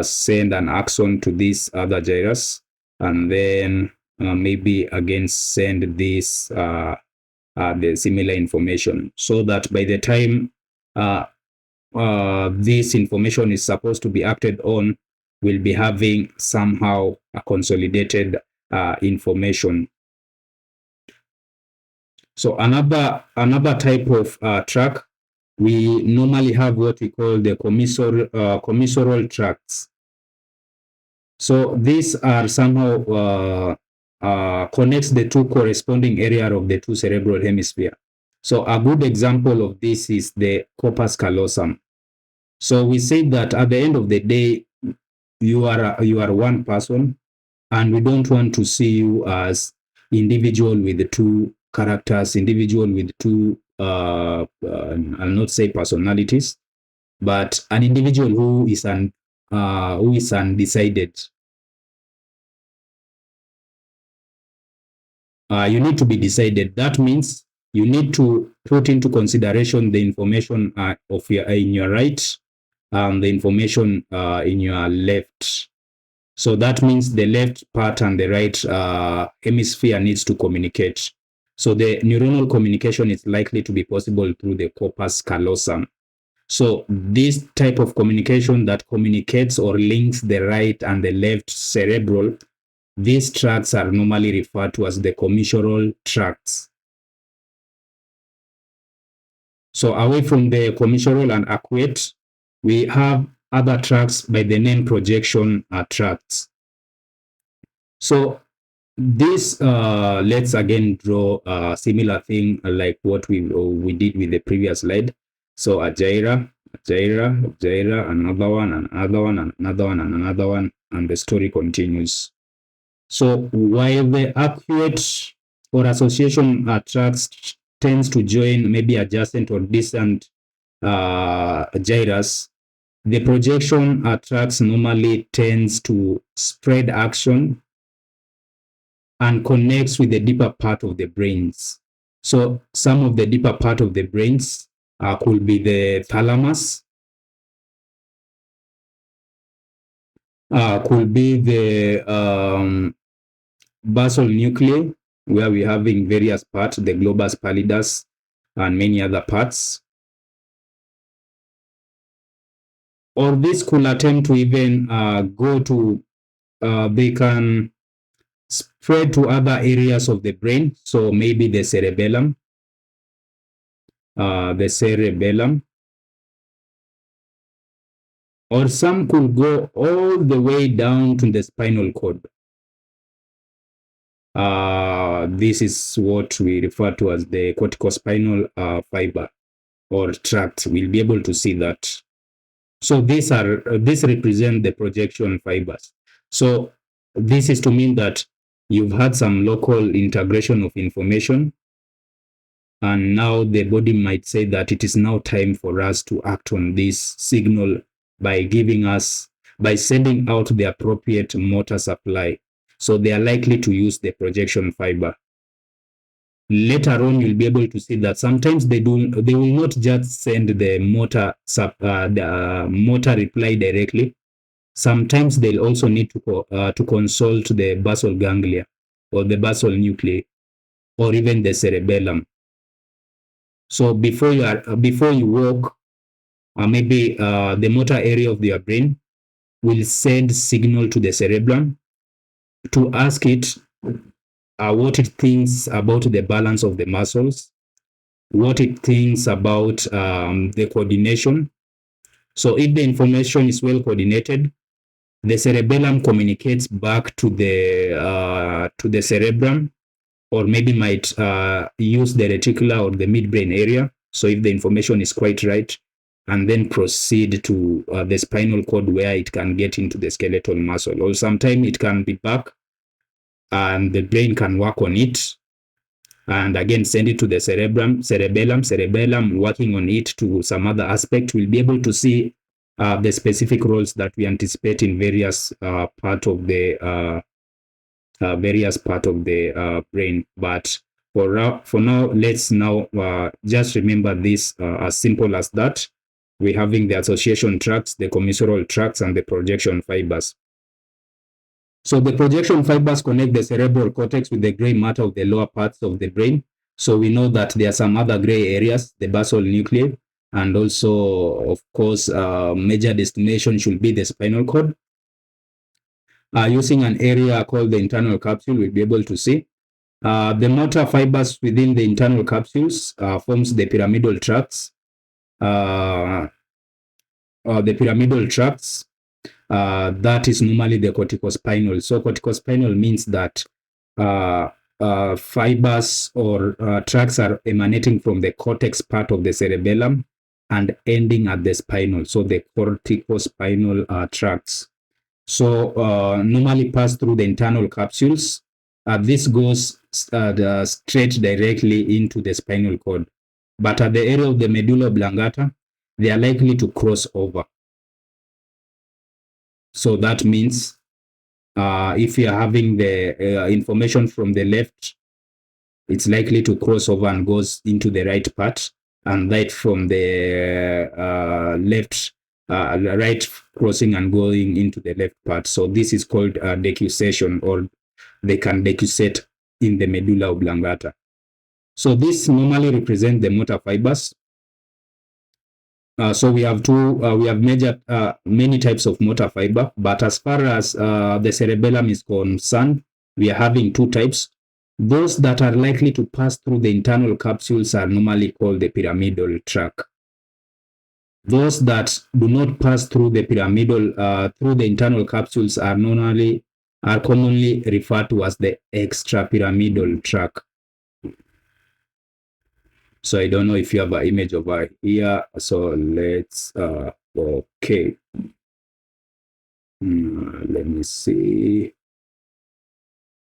send an axon to this other gyrus, and then maybe again send this the similar information, so that by the time this information is supposed to be acted on, will be having somehow a consolidated information. So another type of tract, we normally have what we call the commissural tracts. So these are somehow connects the two corresponding area of the two cerebral hemisphere. So a good example of this is the corpus callosum. So we say that at the end of the day, you are one person, and we don't want to see you as individual with the two characters, individual with two I'll not say personalities, but an individual who is undecided. You need to be decided. That means you need to put into consideration the information in your right and the information in your left. So that means the left part and the right hemisphere needs to communicate. So the neuronal communication is likely to be possible through the corpus callosum. So this type of communication that communicates or links the right and the left cerebral, these tracts are normally referred to as the commissural tracts. So away from the commissural and arcuate, we have other tracts by the name projection tracts. So this let's again draw a similar thing like what we did with the previous slide. So a gyra, another one, and another one, and another one, and another one, and the story continues. So while the arcuate or association tracts tends to join maybe adjacent or distant gyras, the projection tracts normally tends to spread action and connects with the deeper part of the brains. So some of the deeper part of the brains could be the thalamus, could be the basal nuclei, where we're having various parts, the globus pallidus and many other parts. Or this could attempt to even go to, they can spread to other areas of the brain. So maybe the cerebellum, or some could go all the way down to the spinal cord. This is what we refer to as the corticospinal fiber or tract. We'll be able to see that. So these represent the projection fibers. So this is to mean that you've had some local integration of information, and now the body might say that it is now time for us to act on this signal by sending out the appropriate motor supply. So they are likely to use the projection fiber. Later on, you'll be able to see that sometimes they will not just send the motor reply directly. Sometimes they'll also need to consult the basal ganglia or the basal nuclei or even the cerebellum. So before you walk, maybe the motor area of your brain will send signal to the cerebellum to ask it what it thinks about the balance of the muscles, what it thinks about the coordination. So if the information is well coordinated, the cerebellum communicates back to the cerebrum, or maybe might use the reticular or the midbrain area. So if the information is quite right, and then proceed to the spinal cord where it can get into the skeletal muscle, or sometimes it can be back and the brain can work on it and again send it to the cerebellum working on it to some other aspect. We'll be able to see the specific roles that we anticipate in various part of the brain. But for now, let's now just remember this as simple as that. We're having the association tracts, the commissural tracts, and the projection fibers. So the projection fibers connect the cerebral cortex with the gray matter of the lower parts of the brain. So we know that there are some other gray areas, the basal nuclei, and also, of course, major destination should be the spinal cord. using an area called the internal capsule, we'll be able to see. The motor fibers within the internal capsules forms the pyramidal tracts. The pyramidal tracts, that is normally the corticospinal. So corticospinal means that fibers or tracts are emanating from the cortex part of the cerebellum and ending at the spinal. So the corticospinal tracts. So normally pass through the internal capsules. This goes straight directly into the spinal cord. But at the area of the medulla oblongata, they are likely to cross over. So that means if you are having the information from the left, it's likely to cross over and goes into the right part, and right from the left, right crossing and going into the left part. So this is called decussation, or they can decussate in the medulla oblongata. So this normally represents the motor fibers. So we have many types of motor fiber, but as far as the cerebellum is concerned, we are having two types. Those that are likely to pass through the internal capsules are normally called the pyramidal tract. Those that do not pass through the through the internal capsules are commonly referred to as the extrapyramidal tract. So I don't know if you have an image over here. So let's okay. Let me see.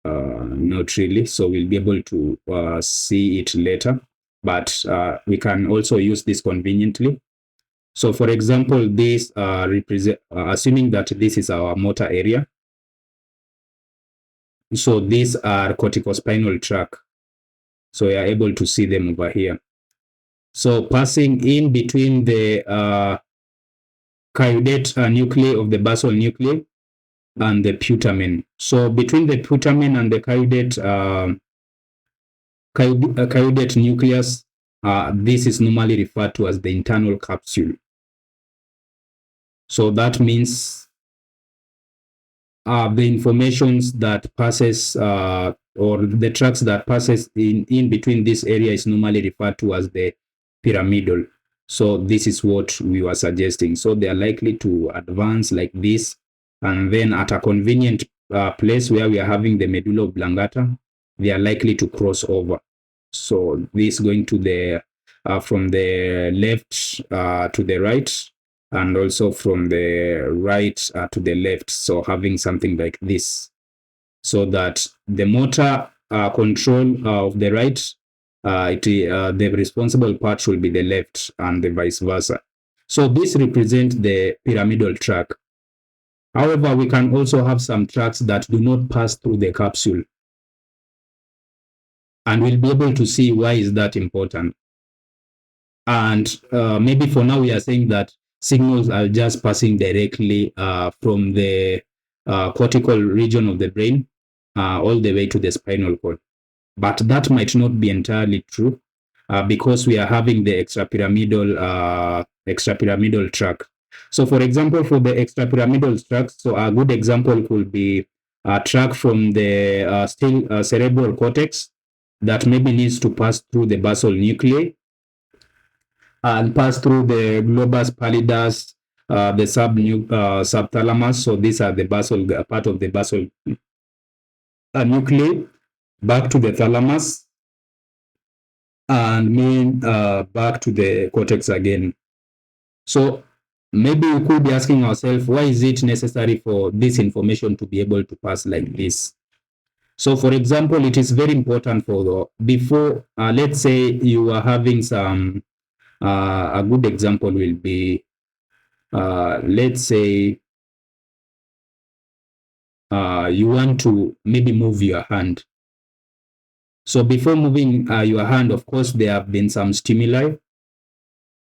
Not really. So we'll be able to see it later, but we can also use this conveniently. So for example, this represent, assuming that this is our motor area. So these are corticospinal tract. So we are able to see them over here. So passing in between the caudate nuclei of the basal nuclei and the putamen. So between the putamen and the caudate nucleus, this is normally referred to as the internal capsule. So that means the informations that passes or the tracts that passes in between this area is normally referred to as the pyramidal. So this is what we were suggesting. So they are likely to advance like this, and then at a convenient place where we are having the medulla oblongata, they are likely to cross over. So this going to the from the left to the right, and also from the right to the left. So having something like this, so that the motor control of the right, the responsible part should be the left, and the vice versa. So this represents the pyramidal tract. However, we can also have some tracts that do not pass through the capsule, and we'll be able to see why is that important. And maybe for now we are saying that signals are just passing directly from the cortical region of the brain all the way to the spinal cord. But that might not be entirely true because we are having the extrapyramidal tract. So for example, for the extrapyramidal tract, so a good example could be a tract from the cerebral cortex that maybe needs to pass through the basal nuclei and pass through the globus pallidus, the subthalamus. So these are the basal part of the basal nuclei, back to the thalamus, and mean back to the cortex again. So maybe we could be asking ourselves, why is it necessary for this information to be able to pass like this? So for example, it is very important for before, let's say you are having some, a good example will be, let's say you want to maybe move your hand. So before moving your hand, of course, there have been some stimuli.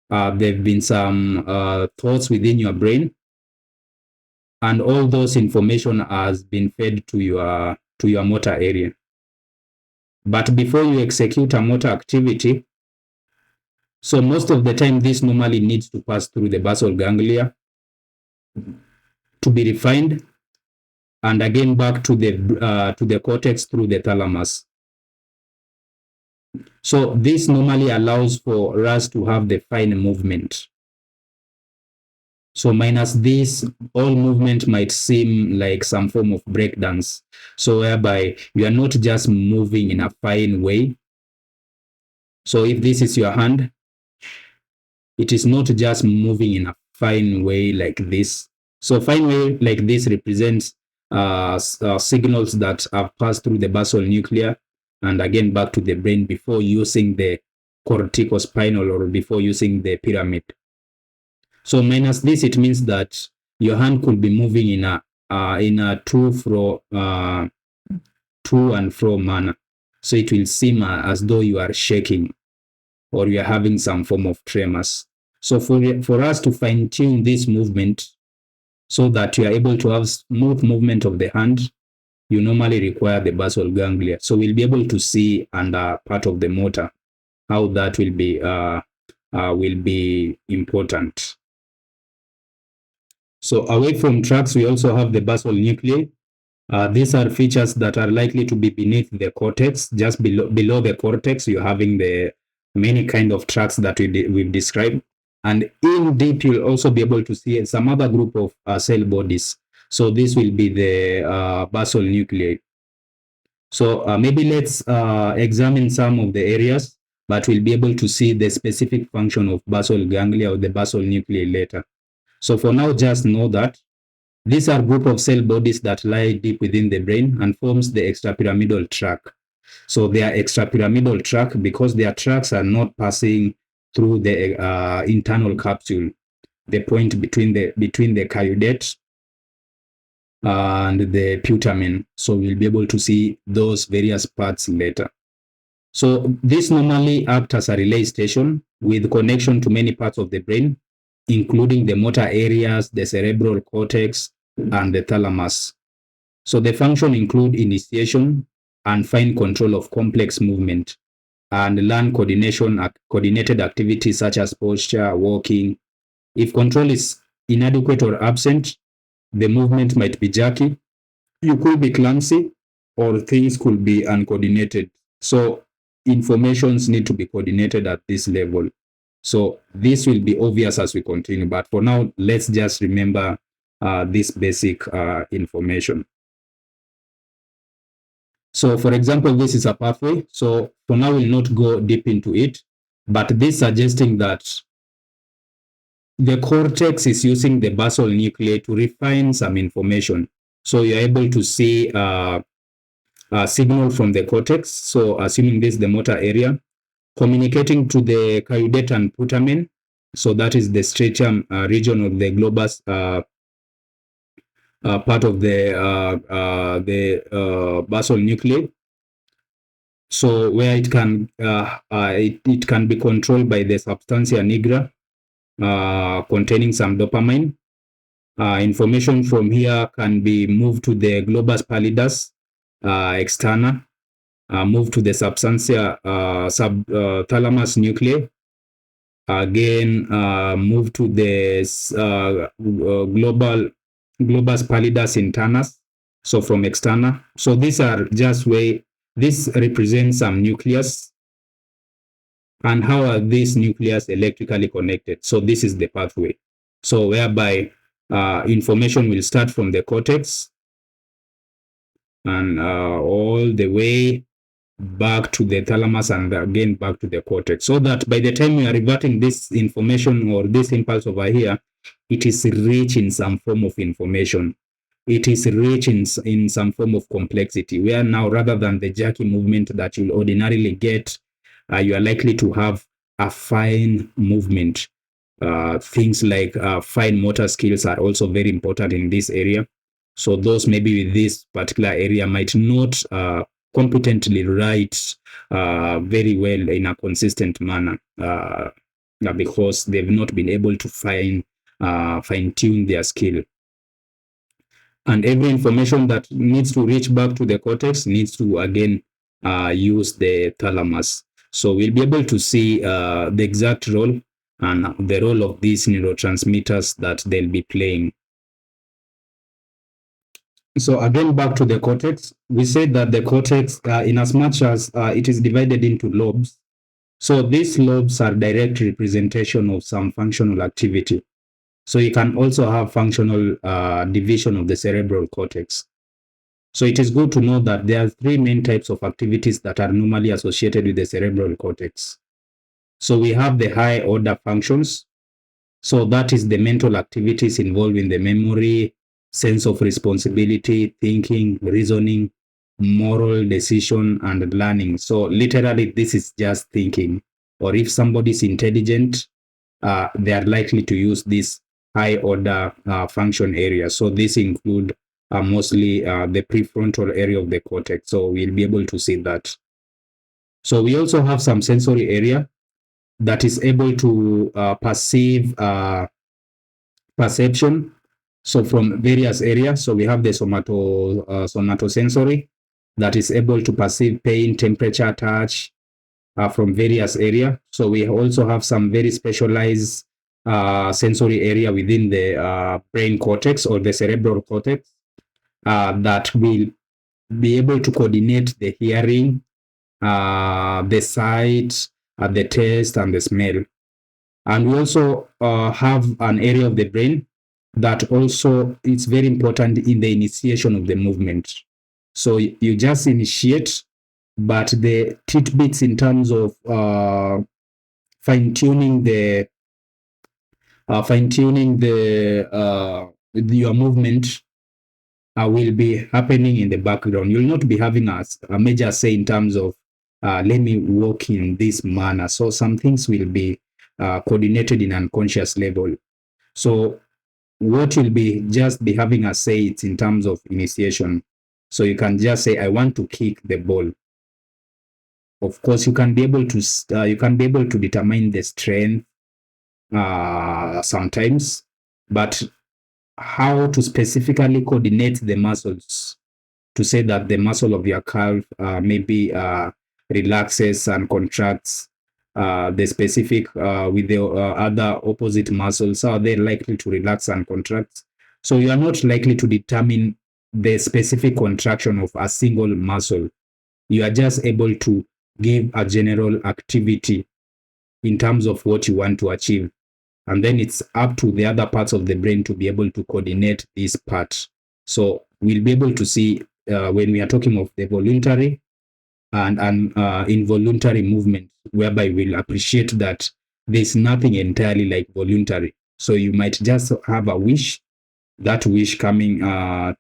There have been some thoughts within your brain, and all those information has been fed to your motor area. But before you execute a motor activity, so most of the time this normally needs to pass through the basal ganglia to be refined, and again back to the cortex through the thalamus. So this normally allows for us to have the fine movement. So minus this, all movement might seem like some form of breakdance. So whereby you are not just moving in a fine way. So if this is your hand, it is not just moving in a fine way like this. So fine way like this represents signals that have passed through the basal nucleus and again back to the brain before using the corticospinal or before using the pyramid. So minus this, it means that your hand could be moving in a to and fro manner. So it will seem as though you are shaking or you are having some form of tremors. So for us to fine tune this movement so that you are able to have smooth movement of the hand, you normally require the basal ganglia. So we'll be able to see under part of the motor how that will be important. So away from tracts, we also have the basal nuclei. These are features that are likely to be beneath the cortex. Just below the cortex, you're having the many kind of tracts that we've described. And in deep, you'll also be able to see some other group of cell bodies. So this will be the basal nuclei. So maybe let's examine some of the areas, but we'll be able to see the specific function of basal ganglia or the basal nuclei later. So for now, just know that these are group of cell bodies that lie deep within the brain and forms the extrapyramidal tract. So they are extrapyramidal tract because their tracts are not passing through the internal capsule, the point between the caudate and the putamen. So we'll be able to see those various parts later. So this normally acts as a relay station with connection to many parts of the brain, including the motor areas, the cerebral cortex, and the thalamus. So the function include initiation and fine control of complex movement and learn coordinated activities such as posture, walking. If control is inadequate or absent, the movement might be jerky, you could be clumsy, or things could be uncoordinated. So informations need to be coordinated at this level. So this will be obvious as we continue, but for now, let's just remember this basic information. So for example, this is a pathway. So for now, we'll not go deep into it, but this suggesting that the cortex is using the basal nuclei to refine some information. So you're able to see signal from the cortex. So assuming this is the motor area, communicating to the caudate and putamen. So that is the stratum region of the globus part of the basal nuclei. So where it can it can be controlled by the substantia nigra containing some dopamine. Information from here can be moved to the globus pallidus externa, move to the substantia subthalamus nuclei, again move to the globus pallidus internus, so from externa. So these are just way, this represents some nucleus, and how are these nucleus electrically connected? So this is the pathway. So whereby information will start from the cortex and all the way back to the thalamus and again back to the cortex, so that by the time we are reverting this information or this impulse over here, it is rich in some form of information. It is rich in some form of complexity, where now rather than the jerky movement that you'll ordinarily get, you are likely to have a fine movement. Things like fine motor skills are also very important in this area. So those maybe with this particular area might not competently write very well in a consistent manner because they've not been able to fine tune their skill. And every information that needs to reach back to the cortex needs to again use the thalamus. So we'll be able to see the exact role and the role of these neurotransmitters that they'll be playing. So again, back to the cortex, we said that the cortex, in as much as it is divided into lobes, so these lobes are direct representation of some functional activity. So you can also have functional division of the cerebral cortex. So it is good to know that there are three main types of activities that are normally associated with the cerebral cortex. So we have the high order functions. So that is the mental activities involving the memory, sense of responsibility, thinking, reasoning, moral decision, and learning. So literally, this is just thinking. Or if somebody is intelligent, they are likely to use this high order function area. So this include mostly the prefrontal area of the cortex. So we'll be able to see that. So we also have some sensory area that is able to perceive perception. So from various areas. So we have the somatosensory that is able to perceive pain, temperature, touch, from various area. So we also have some very specialized sensory area within the brain cortex or the cerebral cortex that will be able to coordinate the hearing, the sight, the taste, and the smell. And we also have an area of the brain that also is very important in the initiation of the movement. So you just initiate, but the tidbits in terms of fine tuning the your movement will be happening in the background. You'll not be having a major say in terms of let me walk in this manner. So some things will be coordinated in unconscious level. So what you'll be just be having a say it's in terms of initiation. So you can just say, I want to kick the ball. Of course, you can be able to determine the strength sometimes, but how to specifically coordinate the muscles to say that the muscle of your calf maybe relaxes and contracts the specific with the other opposite muscles, are they likely to relax and contract? So you are not likely to determine the specific contraction of a single muscle. You are just able to give a general activity in terms of what you want to achieve. And then it's up to the other parts of the brain to be able to coordinate this part. So we'll be able to see when we are talking of the voluntary and involuntary movement, whereby we'll appreciate that there's nothing entirely like voluntary. So you might just have a wish, that wish coming,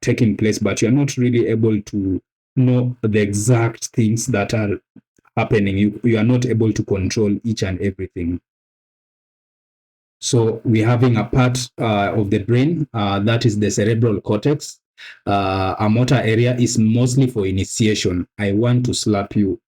taking place, but you're not really able to know the exact things that are happening. You are not able to control each and everything. So we're having a part of the brain that is the cerebral cortex. A motor area is mostly for initiation. I want to slap you.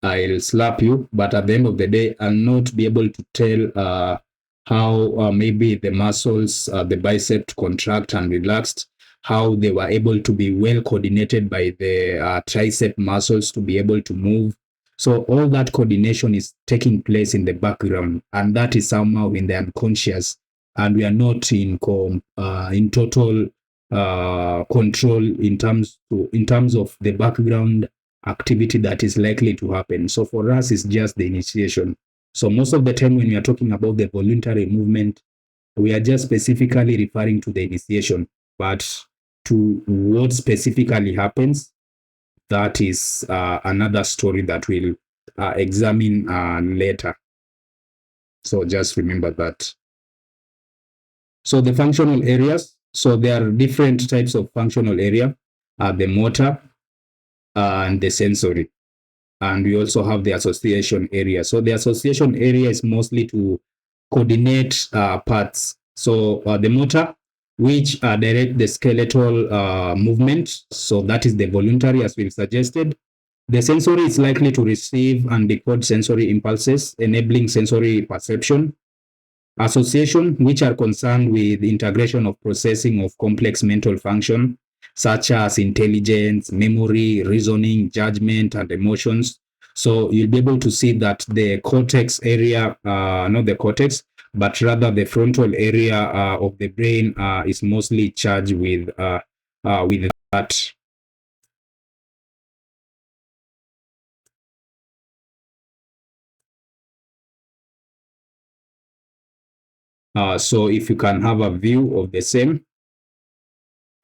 I'll slap you, but at the end of the day, I'll not be able to tell how maybe the muscles, the bicep contract and relaxed, how they were able to be well coordinated by the tricep muscles to be able to move. So all that coordination is taking place in the background, and that is somehow in the unconscious, and we are not in total control in terms of the background activity that is likely to happen. So for us, it's just the initiation. So most of the time when we are talking about the voluntary movement, we are just specifically referring to the initiation, but to what specifically happens, that is another story that we'll examine later. So just remember that. So the functional areas, so there are different types of functional area, the motor and the sensory. And we also have the association area. So the association area is mostly to coordinate parts. So the motor, which direct the skeletal movement. So that is the voluntary, as we've suggested. The sensory is likely to receive and decode sensory impulses, enabling sensory perception. Association, which are concerned with integration of processing of complex mental function, such as intelligence, memory, reasoning, judgment, and emotions. So you'll be able to see that the cortex area, not the cortex, but rather the frontal area of the brain is mostly charged with that. So if you can have a view of the same,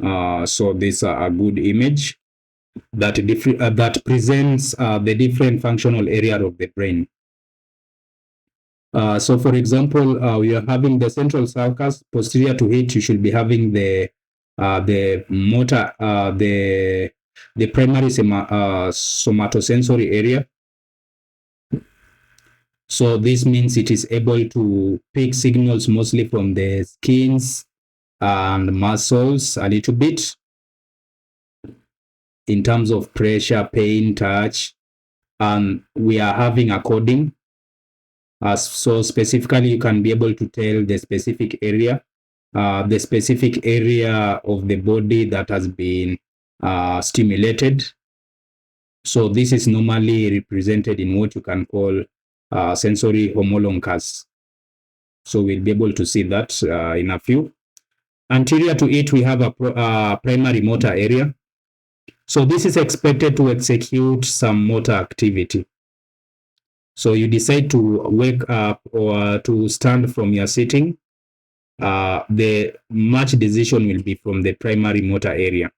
so this a good image that that presents the different functional area of the brain. So for example, we are having the central sulcus. Posterior to it, you should be having the motor, the primary somatosensory area. So this means it is able to pick signals mostly from the skins and muscles a little bit in terms of pressure, pain, touch, and we are having a coding. So specifically, you can be able to tell the specific area of the body that has been stimulated. So this is normally represented in what you can call sensory homologues. So we'll be able to see that in a few. Anterior to it, we have a primary motor area. So this is expected to execute some motor activity. So you decide to wake up or to stand from your sitting. The much decision will be from the primary motor area.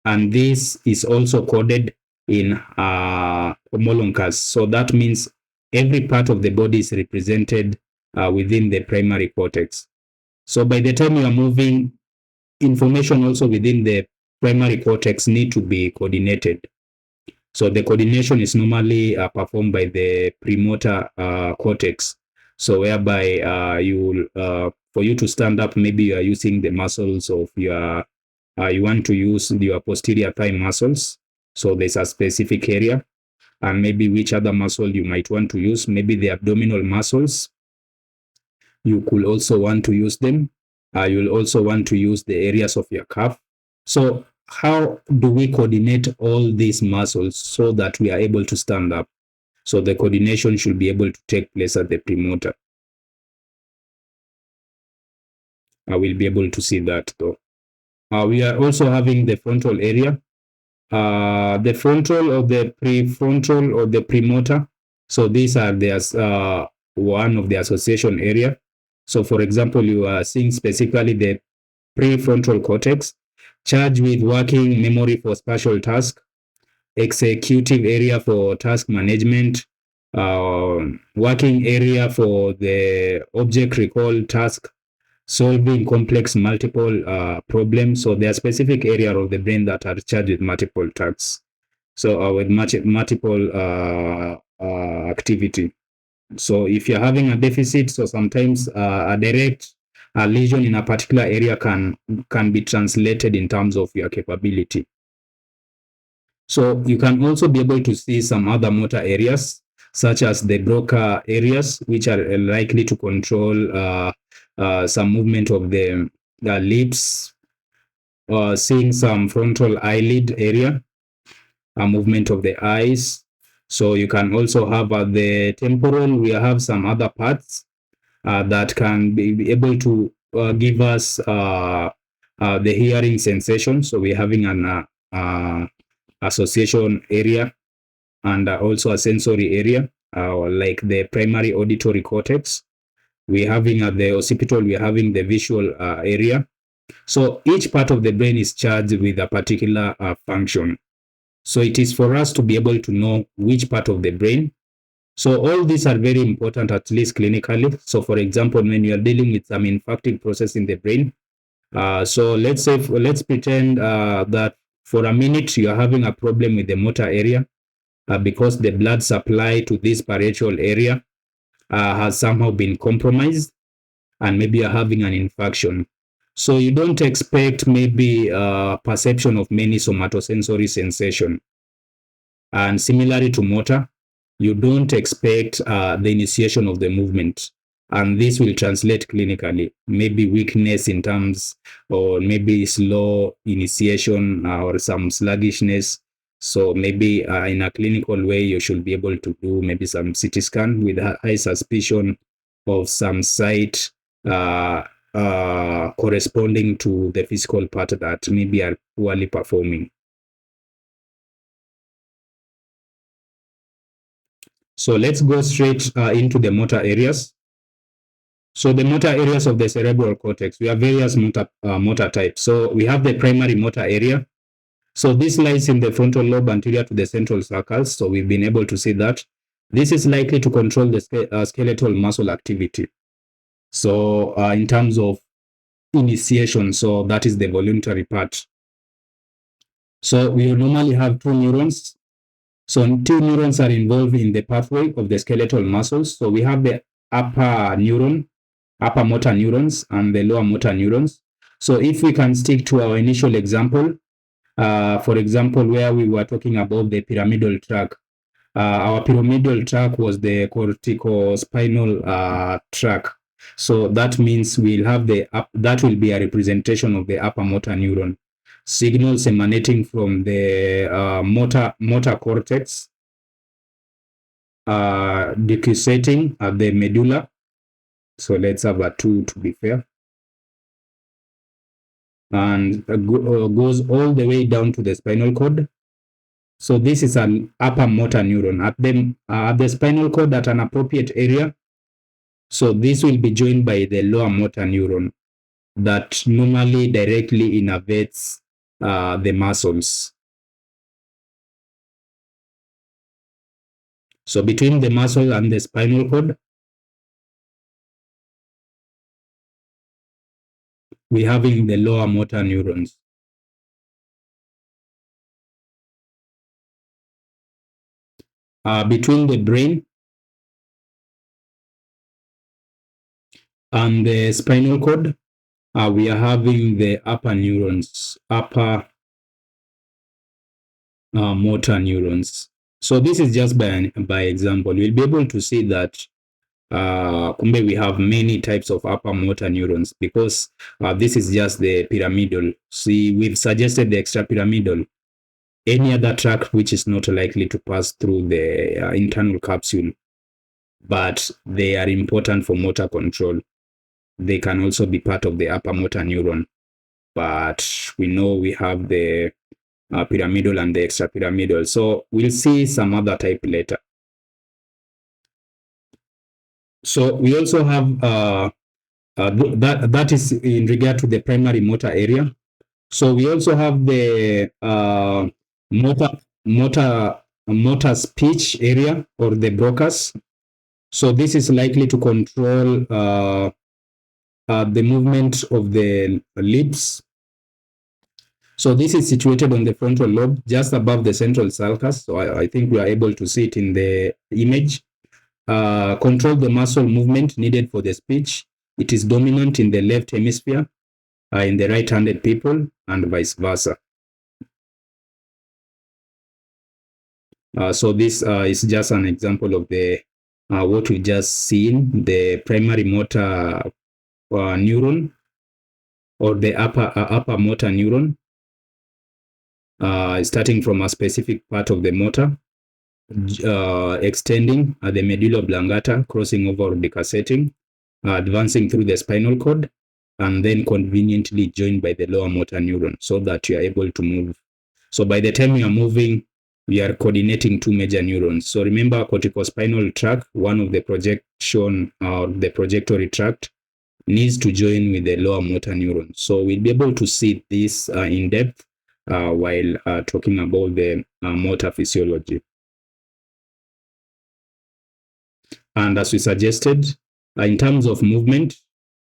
And this is also coded in homologues. So that means every part of the body is represented within the primary cortex. So by the time you are moving, information also within the primary cortex need to be coordinated. So the coordination is normally performed by the premotor cortex. So whereby for you to stand up, maybe you are using the muscles of your, you want to use your posterior thigh muscles. So there's a specific area, and maybe which other muscle you might want to use, maybe the abdominal muscles. You could also want to use them. You'll also want to use the areas of your calf. So how do we coordinate all these muscles so that we are able to stand up? So the coordination should be able to take place at the premotor. I will be able to see that though. We are also having the frontal area, the frontal or the prefrontal or the premotor. So these are one of the association area. So for example, you are seeing specifically the prefrontal cortex, charged with working memory for spatial tasks, executive area for task management, working area for the object recall task, solving complex multiple problems. So there are specific area of the brain that are charged with multiple tasks. So with multiple activity. So if you're having a deficit, so sometimes a direct lesion in a particular area can be translated in terms of your capability. So you can also be able to see some other motor areas, such as the Broca areas, which are likely to control some movement of the lips, seeing some frontal eyelid area, a movement of the eyes. So you can also have the temporal. We have some other parts that can be able to give us the hearing sensation. So we're having an association area and also a sensory area, like the primary auditory cortex. We're having the occipital, we're having the visual area. So each part of the brain is charged with a particular function. So it is for us to be able to know which part of the brain. So all these are very important, at least clinically. So for example, when you are dealing with some infarctive process in the brain, so let's pretend that for a minute you are having a problem with the motor area because the blood supply to this parietal area has somehow been compromised, and maybe you're having an infarction. So you don't expect maybe perception of many somatosensory sensation. And similarly to motor, you don't expect the initiation of the movement. And this will translate clinically, maybe weakness in terms, or maybe slow initiation or some sluggishness. So maybe in a clinical way, you should be able to do maybe some CT scan with high suspicion of some site corresponding to the physical part that maybe are poorly performing. So let's go straight into the motor areas. So the motor areas of the cerebral cortex, we have various motor types. So we have the primary motor area. So this lies in the frontal lobe anterior to the central sulcus. So we've been able to see that. This is likely to control the skeletal muscle activity. So in terms of initiation, so that is the voluntary part. So we normally have two neurons. So two neurons are involved in the pathway of the skeletal muscles. So we have the upper motor neurons and the lower motor neurons. So if we can stick to our initial example, for example, where we were talking about the pyramidal tract, our pyramidal tract was the corticospinal tract. So that means we'll have that will be a representation of the upper motor neuron. Signals emanating from the motor cortex, decussating at the medulla. So let's have a 2 to be fair. And goes all the way down to the spinal cord. So this is an upper motor neuron. At the spinal cord at an appropriate area, so this will be joined by the lower motor neuron that normally directly innervates the muscles. So between the muscle and the spinal cord, we're having the lower motor neurons. Between the brain and the spinal cord, we are having the upper neurons, upper motor neurons. So this is just by example. We'll be able to see that we have many types of upper motor neurons because this is just the pyramidal. See, we've suggested the extrapyramidal. Any other tract which is not likely to pass through the internal capsule, but they are important for motor control. They can also be part of the upper motor neuron, but we know we have the pyramidal and the extrapyramidal. So we'll see some other type later. So we also have that is in regard to the primary motor area. So we also have the motor speech area or the Broca's. So this is likely to control the movement of the lips. So this is situated on the frontal lobe, just above the central sulcus. So I think we are able to see it in the image. Control the muscle movement needed for the speech. It is dominant in the left hemisphere, in the right-handed people, and vice versa. So this is just an example of the what we just seen, the primary motor neuron or the upper motor neuron, starting from a specific part of the motor, extending at the medulla oblongata, crossing over or decussating, advancing through the spinal cord, and then conveniently joined by the lower motor neuron so that you are able to move. So by the time you are moving, we are coordinating two major neurons. So remember, corticospinal tract, one of the projection or the projectory tract, needs to join with the lower motor neuron. So we'll be able to see this in depth while talking about the motor physiology. And as we suggested, in terms of movement,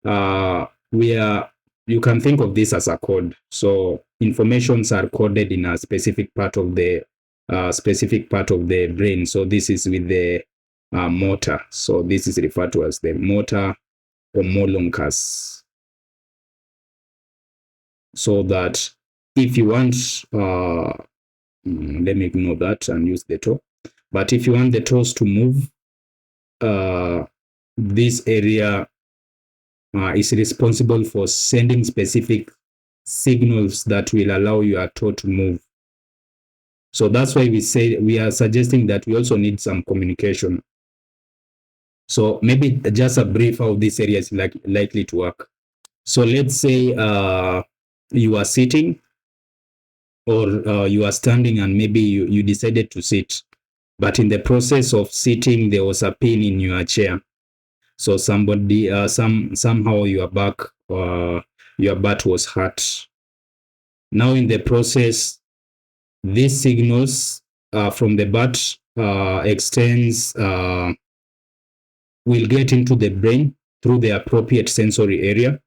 you can think of this as a code. So informations are coded in a specific part of the brain. So this is with the motor. So this is referred to as the motor homoloncus. So that if you want, let me ignore that and use the toe. But if you want the toes to move, this area is responsible for sending specific signals that will allow your toe to move. So that's why we are suggesting that we also need some communication. So maybe just a brief how this area is likely to work. So let's say you are sitting, or you are standing, and maybe you decided to sit. But in the process of sitting, there was a pain in your chair. So somehow your butt was hurt. Now in the process, these signals from the butt extends will get into the brain through the appropriate sensory area,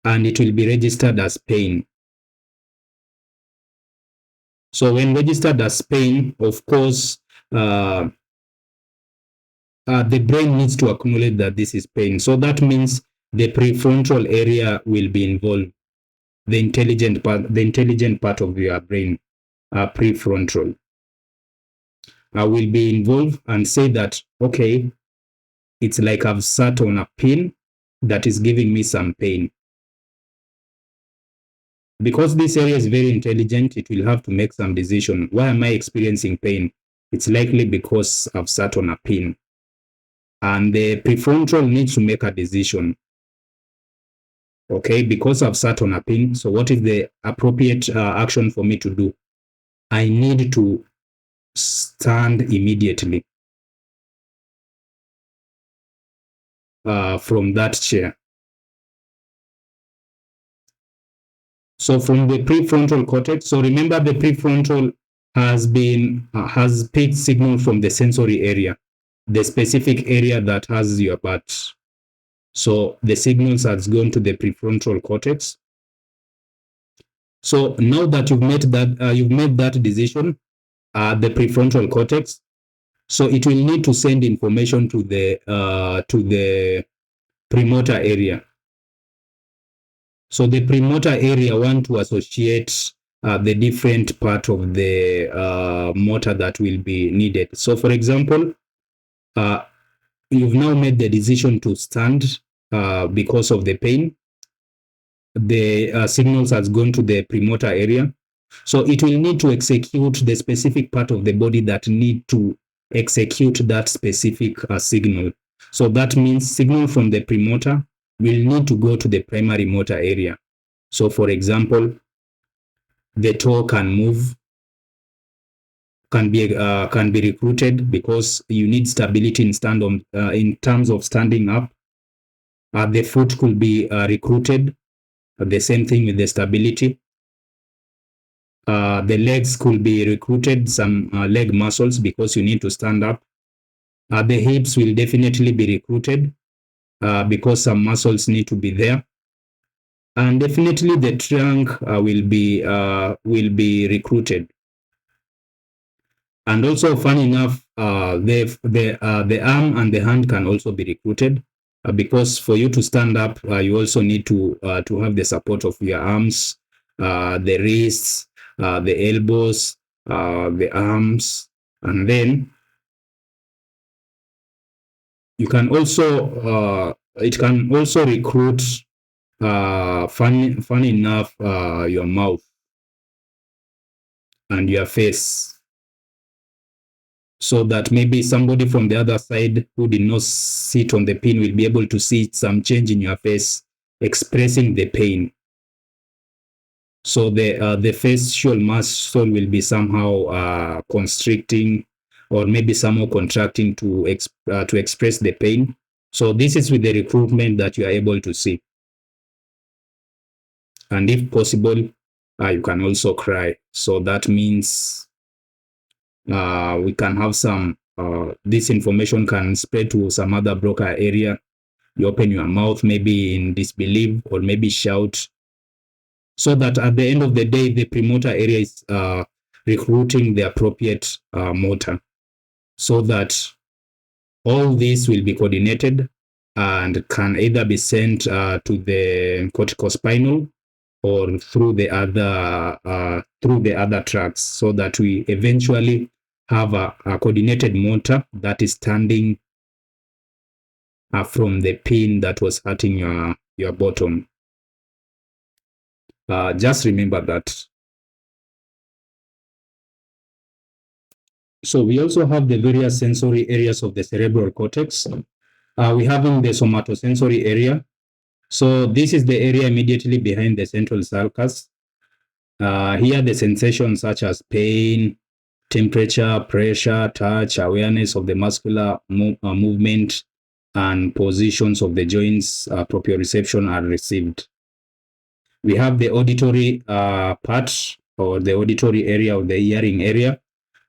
and it will be registered as pain. So when registered as pain, of course, uh, the brain needs to acknowledge that this is pain. So that means the prefrontal area will be involved, the intelligent part of your brain, prefrontal, will be involved and say that, okay, it's like I've sat on a pin that is giving me some pain. Because this area is very intelligent, it will have to make some decision. Why am I experiencing pain? It's likely because I've sat on a pin. And the prefrontal needs to make a decision. Okay, because I've sat on a pin, so what is the appropriate action for me to do? I need to stand immediately from that chair. So from the prefrontal cortex, so remember the prefrontal has picked signal from the sensory area, the specific area that has your butt. So the signals has gone to the prefrontal cortex. So now that you've made that decision, the prefrontal cortex, so it will need to send information to the premotor area. So the premotor area want to associate the different part of the motor that will be needed. So for example, you've now made the decision to stand because of the pain. The signals has gone to the premotor area. So it will need to execute the specific part of the body that need to execute that specific signal. So that means signal from the premotor will need to go to the primary motor area. So for example, the toe can move, can be recruited because you need stability in terms of standing up. The foot could be recruited. The same thing with the stability. The legs could be recruited, some leg muscles, because you need to stand up. The hips will definitely be recruited because some muscles need to be there. And definitely the trunk will be recruited. And also, fun enough, the arm and the hand can also be recruited because for you to stand up, you also need to have the support of your arms, the wrists, the elbows, the arms, and then you can also it can also recruit. Fun enough, your mouth and your face, so that maybe somebody from the other side who did not sit on the pin will be able to see some change in your face expressing the pain. So the facial muscle will be somehow constricting, or maybe somehow contracting to express the pain. So this is with the recruitment that you are able to see. And if possible, you can also cry. So that means we can have some, this information can spread to some other broker area. You open your mouth, maybe in disbelief, or maybe shout, so that at the end of the day, the premotor area is recruiting the appropriate motor, so that all this will be coordinated and can either be sent to the corticospinal or through the other tracks, so that we eventually have a coordinated motor that is standing from the pin that was hurting your bottom. Just remember that. So we also have the various sensory areas of the cerebral cortex. We have in the somatosensory area. So this is the area immediately behind the central sulcus. Here the sensations such as pain, temperature, pressure, touch, awareness of the muscular movement, and positions of the joints, proprioception are received. We have the auditory part, or the auditory area, or the hearing area.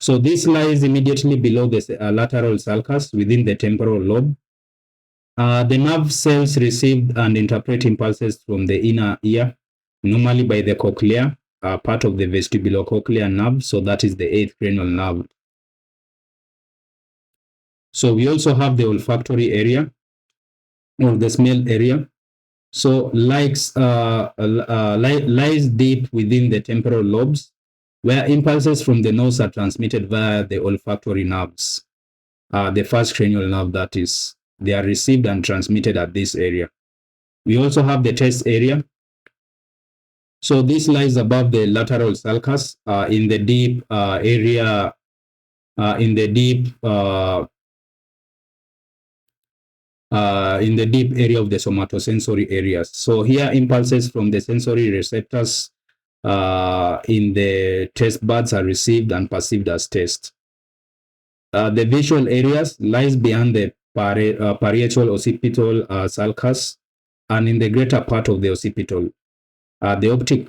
So this lies immediately below the lateral sulcus within the temporal lobe. The nerve cells receive and interpret impulses from the inner ear, normally by the cochlea, part of the vestibulocochlear nerve. So that is the eighth cranial nerve. So we also have the olfactory area, or the smell area. So lies deep within the temporal lobes, where impulses from the nose are transmitted via the olfactory nerves. The first cranial nerve, that is, they are received and transmitted at this area. We also have the taste area. So this lies above the lateral sulcus, in the deep area, in the deep area of the somatosensory areas. So here impulses from the sensory receptors in the taste buds are received and perceived as taste. The visual areas lies behind the parietal occipital sulcus and in the greater part of the occipital. The optic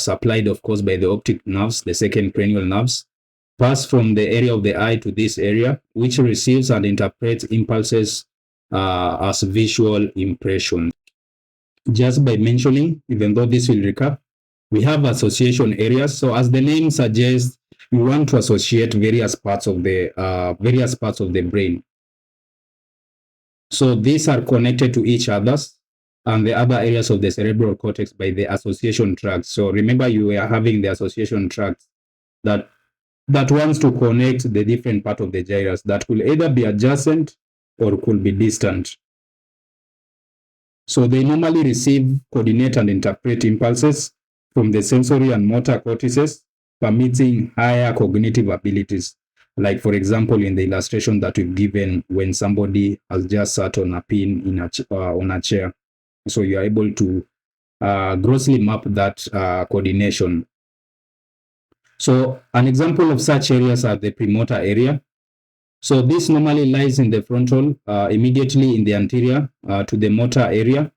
supplied, of course, by the optic nerves, the second cranial nerves, pass from the area of the eye to this area, which receives and interprets impulses as visual impression. Just by mentioning, even though this will recap, we have association areas. So as the name suggests, we want to associate various parts of the brain. So these are connected to each other and the other areas of the cerebral cortex by the association tract. So remember, you are having the association tract that wants to connect the different part of the gyrus that will either be adjacent or could be distant. So they normally receive, coordinate, and interpret impulses from the sensory and motor cortices, permitting higher cognitive abilities. Like, for example, in the illustration that we've given, when somebody has just sat on a pin in on a chair. So you are able to grossly map that coordination. So an example of such areas are the premotor area. So this normally lies in the frontal, immediately in the anterior to the motor area,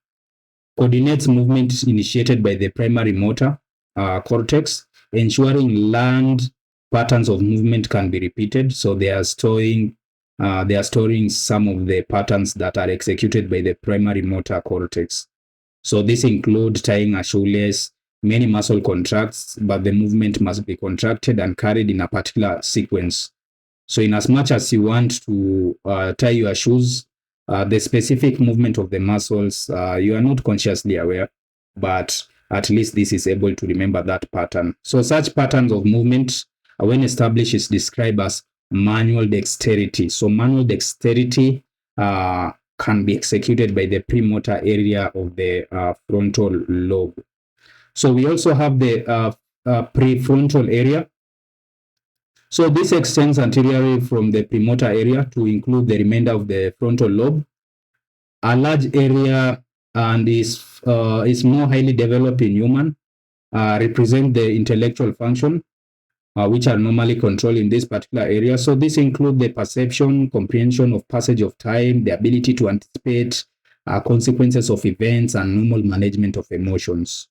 coordinates movement initiated by the primary motor cortex, ensuring learned patterns of movement can be repeated. So they are storing some of the patterns that are executed by the primary motor cortex. So this includes tying a shoelace. Many muscle contracts, but the movement must be contracted and carried in a particular sequence. So in as much as you want to tie your shoes, the specific movement of the muscles, you are not consciously aware, but at least this is able to remember that pattern. So such patterns of movement, when established, is described as manual dexterity. So manual dexterity can be executed by the premotor area of the frontal lobe. So we also have the prefrontal area. So this extends anteriorly from the premotor area to include the remainder of the frontal lobe. A large area and is more highly developed in human, represent the intellectual function, which are normally controlled in this particular area. So this includes the perception, comprehension of passage of time, the ability to anticipate consequences of events, and normal management of emotions.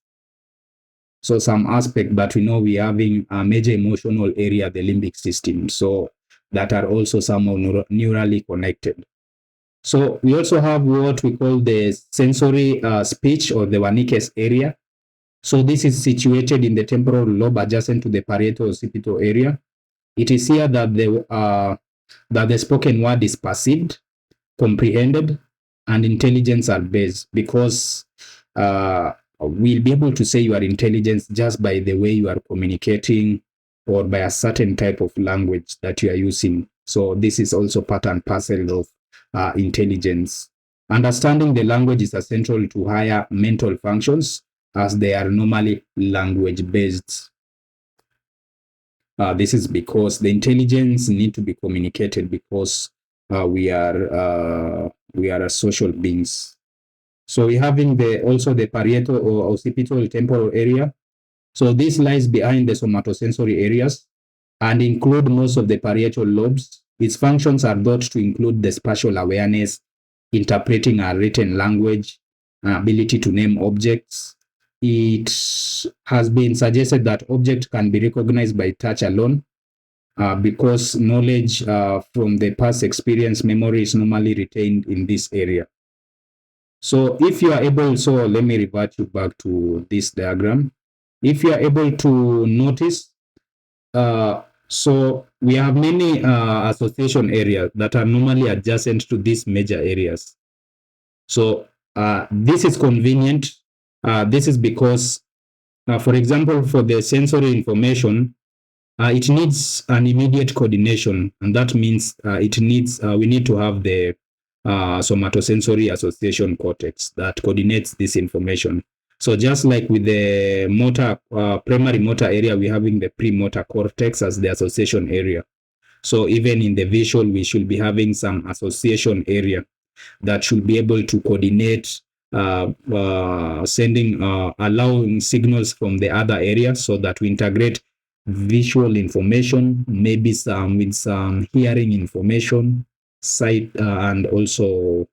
So some aspect, but we know we are having a major emotional area, the limbic system, so that are also somehow neurally connected. So we also have what we call the sensory speech, or the Wernicke's area. So this is situated in the temporal lobe adjacent to the parietal occipital area. It is here that the spoken word is perceived, comprehended, and intelligence are based, because we'll be able to say your intelligence just by the way you are communicating, or by a certain type of language that you are using. So this is also part and parcel of intelligence. Understanding the language is essential to higher mental functions, as they are normally language based. This is because the intelligence need to be communicated, because we are social beings. So we're having also the parietal or occipital temporal area. So this lies behind the somatosensory areas and include most of the parietal lobes. Its functions are thought to include the spatial awareness, interpreting a written language, ability to name objects. It has been suggested that objects can be recognized by touch alone, because knowledge from the past experience memory is normally retained in this area. So if you are able, so let me revert you back to this diagram. If you are able to notice, so we have many association areas that are normally adjacent to these major areas. So this is convenient. This is because, for example, for the sensory information, it needs an immediate coordination, and that means we need to have the somatosensory association cortex that coordinates this information. So just like with the primary motor area, we're having the premotor cortex as the association area. So even in the visual, we should be having some association area that should be able to coordinate, allowing signals from the other areas so that we integrate visual information, maybe with some hearing information, sight, and also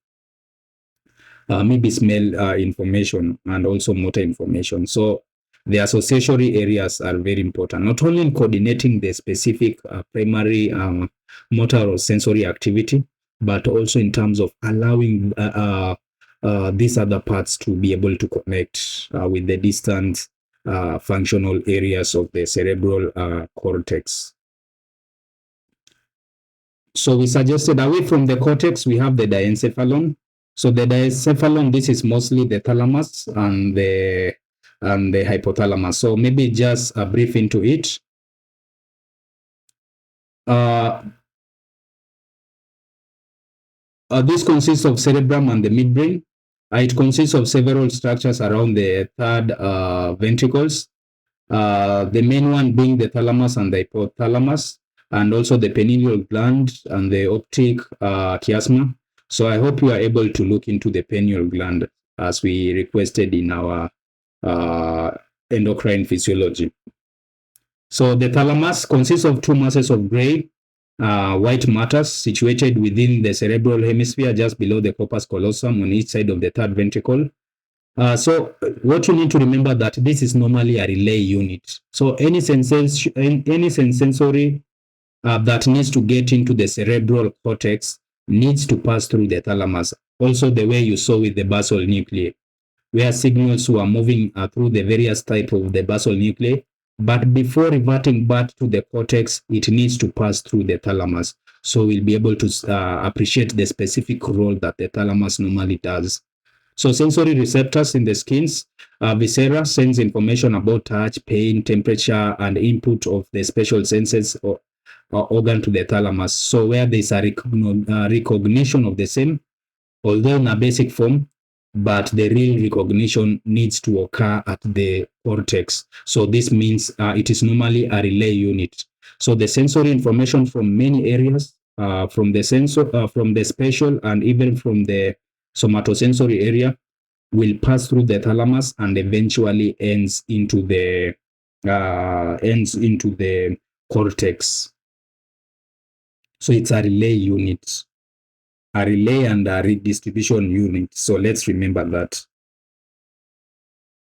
maybe smell information, and also motor information. So the associatory areas are very important, not only in coordinating the specific primary motor or sensory activity, but also in terms of allowing these other parts to be able to connect with the distant functional areas of the cerebral cortex. So we suggested away from the cortex, we have the diencephalon. So the diencephalon, this is mostly the thalamus and the hypothalamus. So maybe just a brief into it. This consists of cerebrum and the midbrain. It consists of several structures around the third ventricles. The main one being the thalamus and the hypothalamus, and also the pineal gland and the optic chiasma. So I hope you are able to look into the pineal gland as we requested in our endocrine physiology. So the thalamus consists of two masses of gray white matters situated within the cerebral hemisphere just below the corpus callosum on each side of the third ventricle. So what you need to remember that this is normally a relay unit. So any sensory that needs to get into the cerebral cortex needs to pass through the thalamus. Also the way you saw with the basal nuclei, where signals were moving through the various type of the basal nuclei, but before reverting back to the cortex, it needs to pass through the thalamus. So we'll be able to appreciate the specific role that the thalamus normally does. So sensory receptors in the skin's viscera sends information about touch, pain, temperature, and input of the special senses or organ to the thalamus. So where there's a recognition of the same, although in a basic form, but the real recognition needs to occur at the cortex. So this means it is normally a relay unit. So the sensory information from many areas, from the spatial, and even from the somatosensory area, will pass through the thalamus and eventually ends into the cortex. So it's a relay unit, a relay and a redistribution unit. So let's remember that.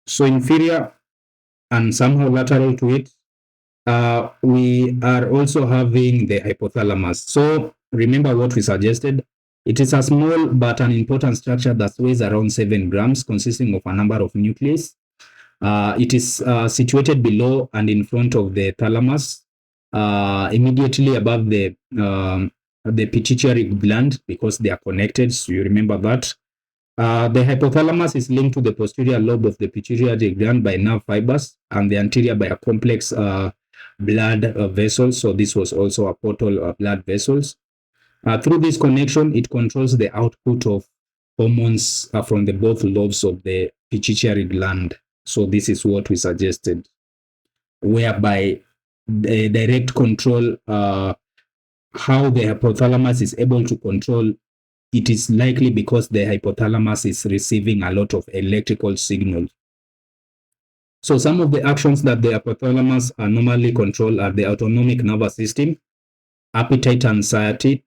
So inferior and somehow lateral to it, we are also having the hypothalamus. So remember what we suggested. It is a small but an important structure that weighs around 7 grams, consisting of a number of nuclei. It is situated below and in front of the thalamus, immediately above the pituitary gland, because they are connected. So you remember that. The hypothalamus is linked to the posterior lobe of the pituitary gland by nerve fibers, and the anterior by a complex blood vessels. So this was also a portal blood vessels. Through this connection, it controls the output of hormones from the both lobes of the pituitary gland. So this is what we suggested, whereby the direct control, how the hypothalamus is able to control it is likely because the hypothalamus is receiving a lot of electrical signals. So some of the actions that the hypothalamus normally control are the autonomic nervous system, appetite and satiety,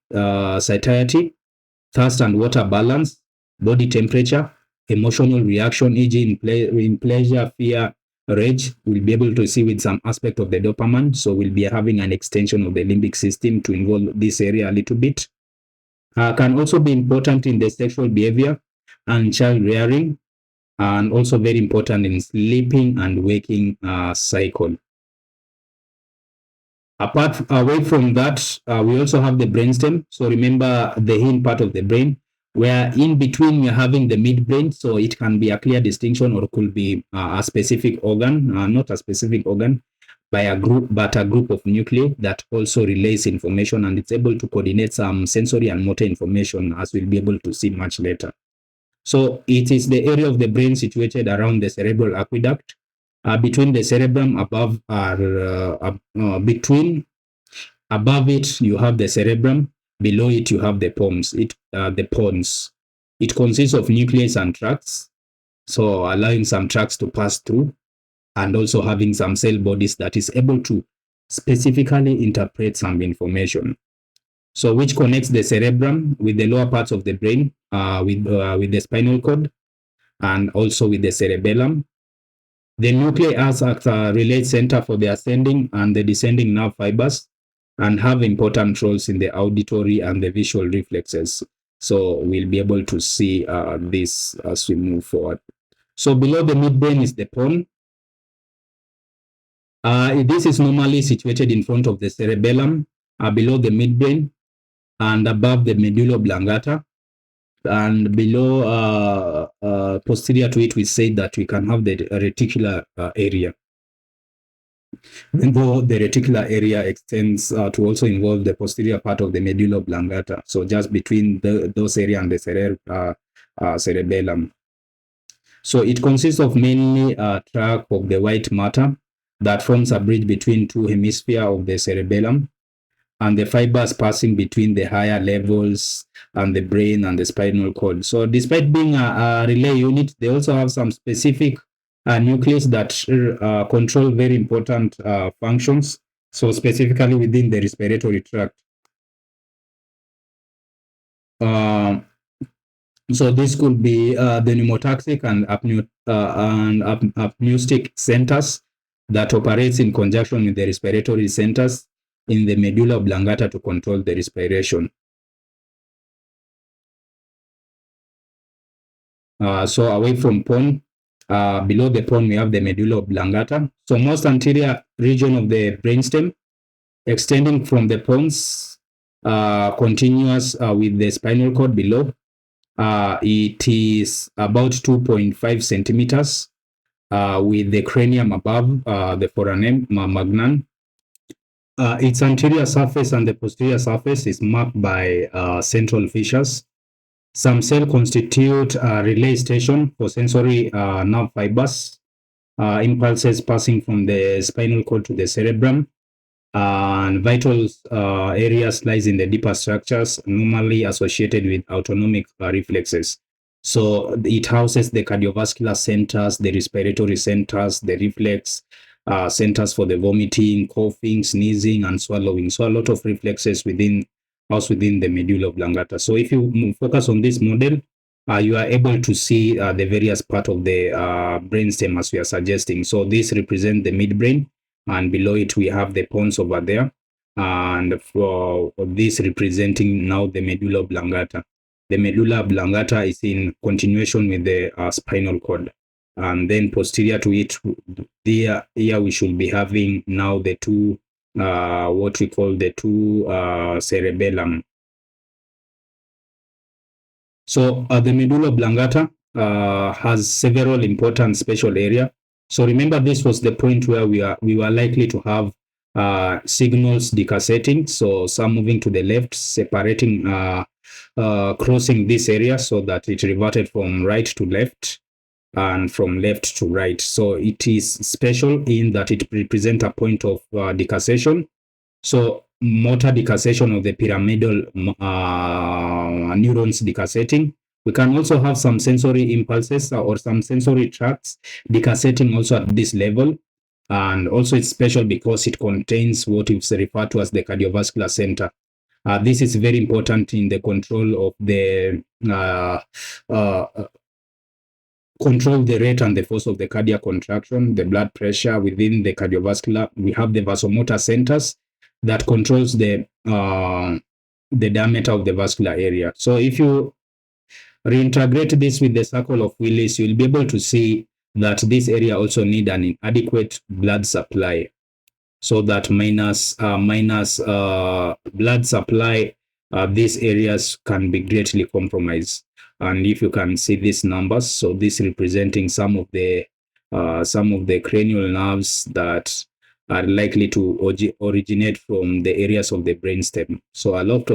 thirst and water balance, body temperature, emotional reaction, e.g. in pleasure, fear, rage. We'll be able to see with some aspect of the dopamine. So we'll be having an extension of the limbic system to involve this area a little bit. Can also be important in the sexual behavior and child rearing, and also very important in sleeping and waking cycle. Away from that, we also have the brainstem. So remember the hind part of the brain, where in between you're having the midbrain. So it can be a clear distinction, or could be a specific organ, not a specific organ, by a group, but a group of nuclei that also relays information, and it's able to coordinate some sensory and motor information, as we'll be able to see much later. So it is the area of the brain situated around the cerebral aqueduct, between the cerebrum above above it you have the cerebrum, below it you have the pons. It consists of nucleus and tracts, so allowing some tracts to pass through, and also having some cell bodies that is able to specifically interpret some information. So which connects the cerebrum with the lower parts of the brain, with the spinal cord, and also with the cerebellum. The nuclei acts as a relay center for the ascending and the descending nerve fibers, and have important roles in the auditory and the visual reflexes. So we'll be able to see this as we move forward. So below the midbrain is the pons. This is normally situated in front of the cerebellum, below the midbrain, and above the medulla oblongata. And below, posterior to it, we say that we can have the reticular area. Even though the reticular area extends to also involve the posterior part of the medulla oblongata, so just between those area and the cerebellum. So it consists of mainly a tract of the white matter that forms a bridge between two hemispheres of the cerebellum, and the fibers passing between the higher levels and the brain and the spinal cord. So despite being a relay unit, they also have some specific nucleus that control very important functions. So specifically within the respiratory tract. So this could be the pneumotaxic and apneustic centers that operates in conjunction with the respiratory centers in the medulla oblongata to control the respiration. So away from pons, below the pons we have the medulla oblongata. So most anterior region of the brainstem, extending from the pons, continuous with the spinal cord below. It is about 2.5 centimeters with the cranium above the foramen magnum. Its anterior surface and the posterior surface is marked by central fissures. Some cells constitute a relay station for sensory nerve fibers, impulses passing from the spinal cord to the cerebrum, and vital areas lies in the deeper structures normally associated with autonomic reflexes. So it houses the cardiovascular centers, the respiratory centers, the reflex centers for the vomiting, coughing, sneezing, and swallowing. So a lot of reflexes within the medulla oblongata. So if you focus on this model, you are able to see the various part of the brainstem as we are suggesting. So this represents the midbrain, and below it we have the pons over there, and for this representing now the medulla oblongata. The medulla oblongata is in continuation with the spinal cord, and then posterior to it, here we should be having now the two what we call the two cerebellum. So the medulla oblongata has several important special area. So remember, this was the point where we were likely to have signals decasseting. So some moving to the left, separating, crossing this area so that it reverted from right to left and from left to right. So it is special in that it represents a point of decassation. So motor decussation of the pyramidal neurons decussating. We can also have some sensory impulses or some sensory tracts decussating also at this level. And also it's special because it contains what is referred to as the cardiovascular center. This is very important in the control of the control the rate and the force of the cardiac contraction, the blood pressure within the cardiovascular. We have the vasomotor centers that controls the diameter of the vascular area. So if you reintegrate this with the circle of Willis, you'll be able to see that this area also need an adequate blood supply. So that minus blood supply, these areas can be greatly compromised. And if you can see these numbers, so this representing some of the cranial nerves that are likely to originate from the areas of the brainstem. So a lot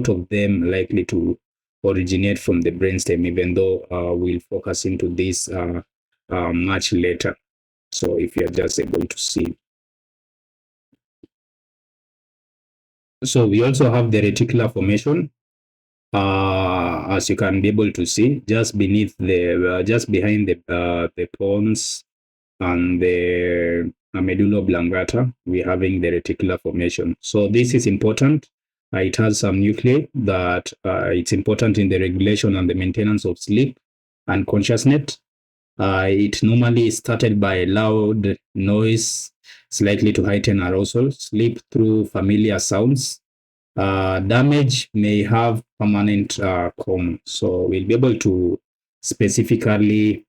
of them likely to originate from the brainstem, even though we'll focus into this much later. So if you're just able to see. So we also have the reticular formation, as you can be able to see, just beneath just behind the pons and the medulla oblongata, we're having the reticular formation. So this is important. It has some nuclei that it's important in the regulation and the maintenance of sleep and consciousness. It normally started by loud noise, it's likely to heighten arousal, sleep through familiar sounds. Damage may have permanent coma. So we'll be able to specifically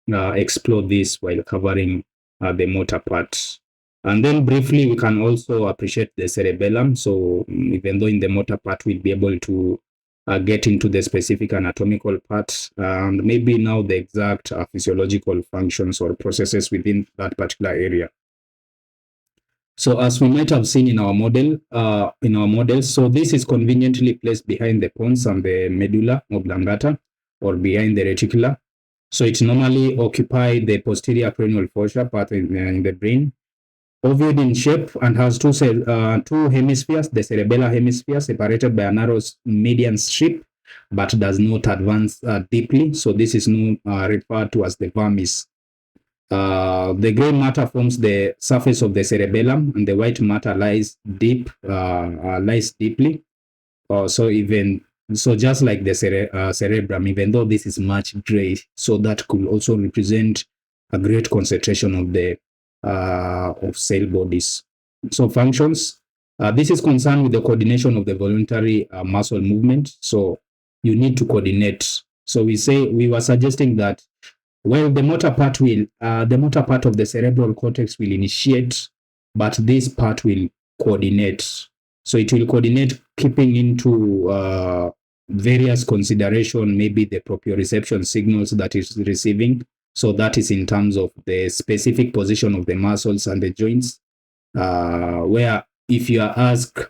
explore this while covering the motor part. And then briefly, we can also appreciate the cerebellum. So even though in the motor part, we'll be able to get into the specific anatomical part and maybe now the exact physiological functions or processes within that particular area. So as we might have seen in our model, so this is conveniently placed behind the pons and the medulla oblongata or behind the reticula. So it normally occupies the posterior cranial fossa part in the brain, ovoid in shape and has two hemispheres, the cerebellar hemisphere separated by a narrow median strip, but does not advance deeply. So this is referred to as the vermis. The gray matter forms the surface of the cerebellum, and the white matter lies deeply. So just like the cerebrum, even though this is much gray, so that could also represent a great concentration of the of cell bodies. So functions. This is concerned with the coordination of the voluntary muscle movement. So you need to coordinate. So we were suggesting that well, the motor part of the cerebral cortex will initiate, but this part will coordinate. So it will coordinate, keeping into various consideration, maybe the proprioception signals that is receiving. So that is in terms of the specific position of the muscles and the joints, where if you are asked,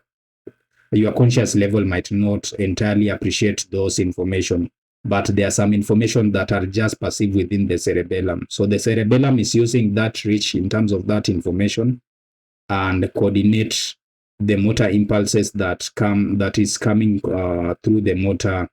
your conscious level might not entirely appreciate those information, but there are some information that are just perceived within the cerebellum. So the cerebellum is using that reach in terms of that information and coordinate the motor impulses that is coming through the motor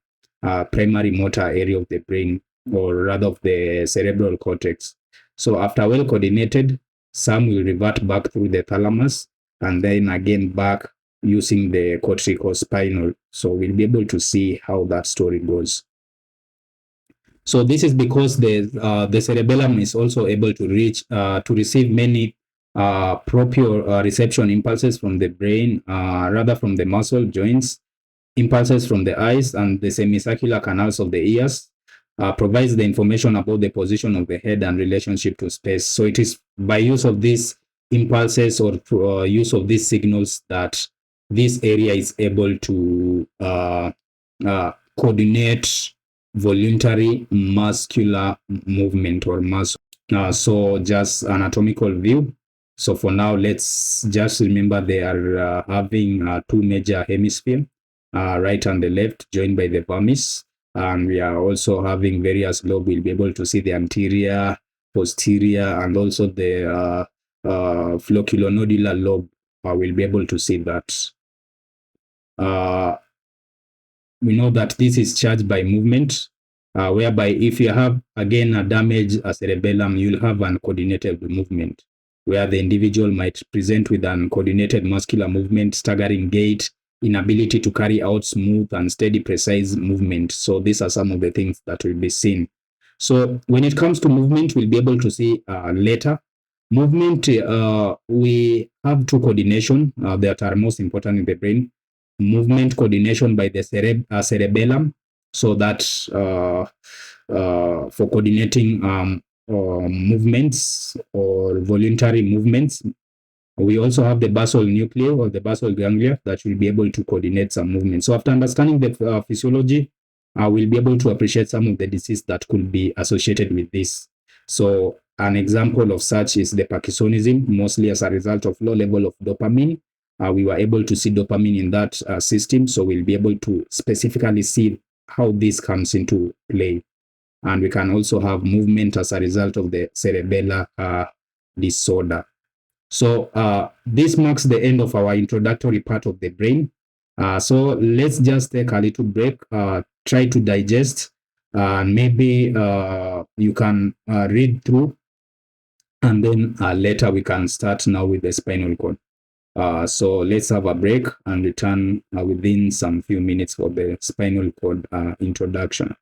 primary motor area of the brain, or rather of the cerebral cortex. So after well coordinated, some will revert back through the thalamus and then again back using the corticospinal. So we'll be able to see how that story goes. So this is because the cerebellum is also able to receive many proprioception impulses from the brain, rather from the muscle joints, impulses from the eyes and the semicircular canals of the ears, provides the information about the position of the head and relationship to space. So it is by use of these impulses or use of these signals that this area is able to coordinate voluntary muscular movement or muscle. So just anatomical view. So for now, let's just remember they are having two major hemispheres, right and the left, joined by the vermis. And we are also having various lobes. We'll be able to see the anterior, posterior, and also the flocculonodular lobe. We'll be able to see that. we know that this is charged by movement, whereby if you have, again, a damaged cerebellum, you'll have uncoordinated movement, where the individual might present with uncoordinated muscular movement, staggering gait, inability to carry out smooth and steady, precise movement. So these are some of the things that will be seen. So when it comes to movement, we'll be able to see later. Movement, we have two coordination that are most important in the brain. Movement coordination by the cerebellum, so that for coordinating movements or voluntary movements. We also have the basal nuclei or the basal ganglia that will be able to coordinate some movement. So after understanding the physiology, we'll be able to appreciate some of the disease that could be associated with this. So an example of such is the Parkinsonism, mostly as a result of low level of dopamine. We were able to see dopamine in that system, so we'll be able to specifically see how this comes into play. And we can also have movement as a result of the cerebellar disorder. So this marks the end of our introductory part of the brain. So let's just take a little break, try to digest, and maybe you can read through, and then later we can start now with the spinal cord. So let's have a break and return within some few minutes for the spinal cord introduction.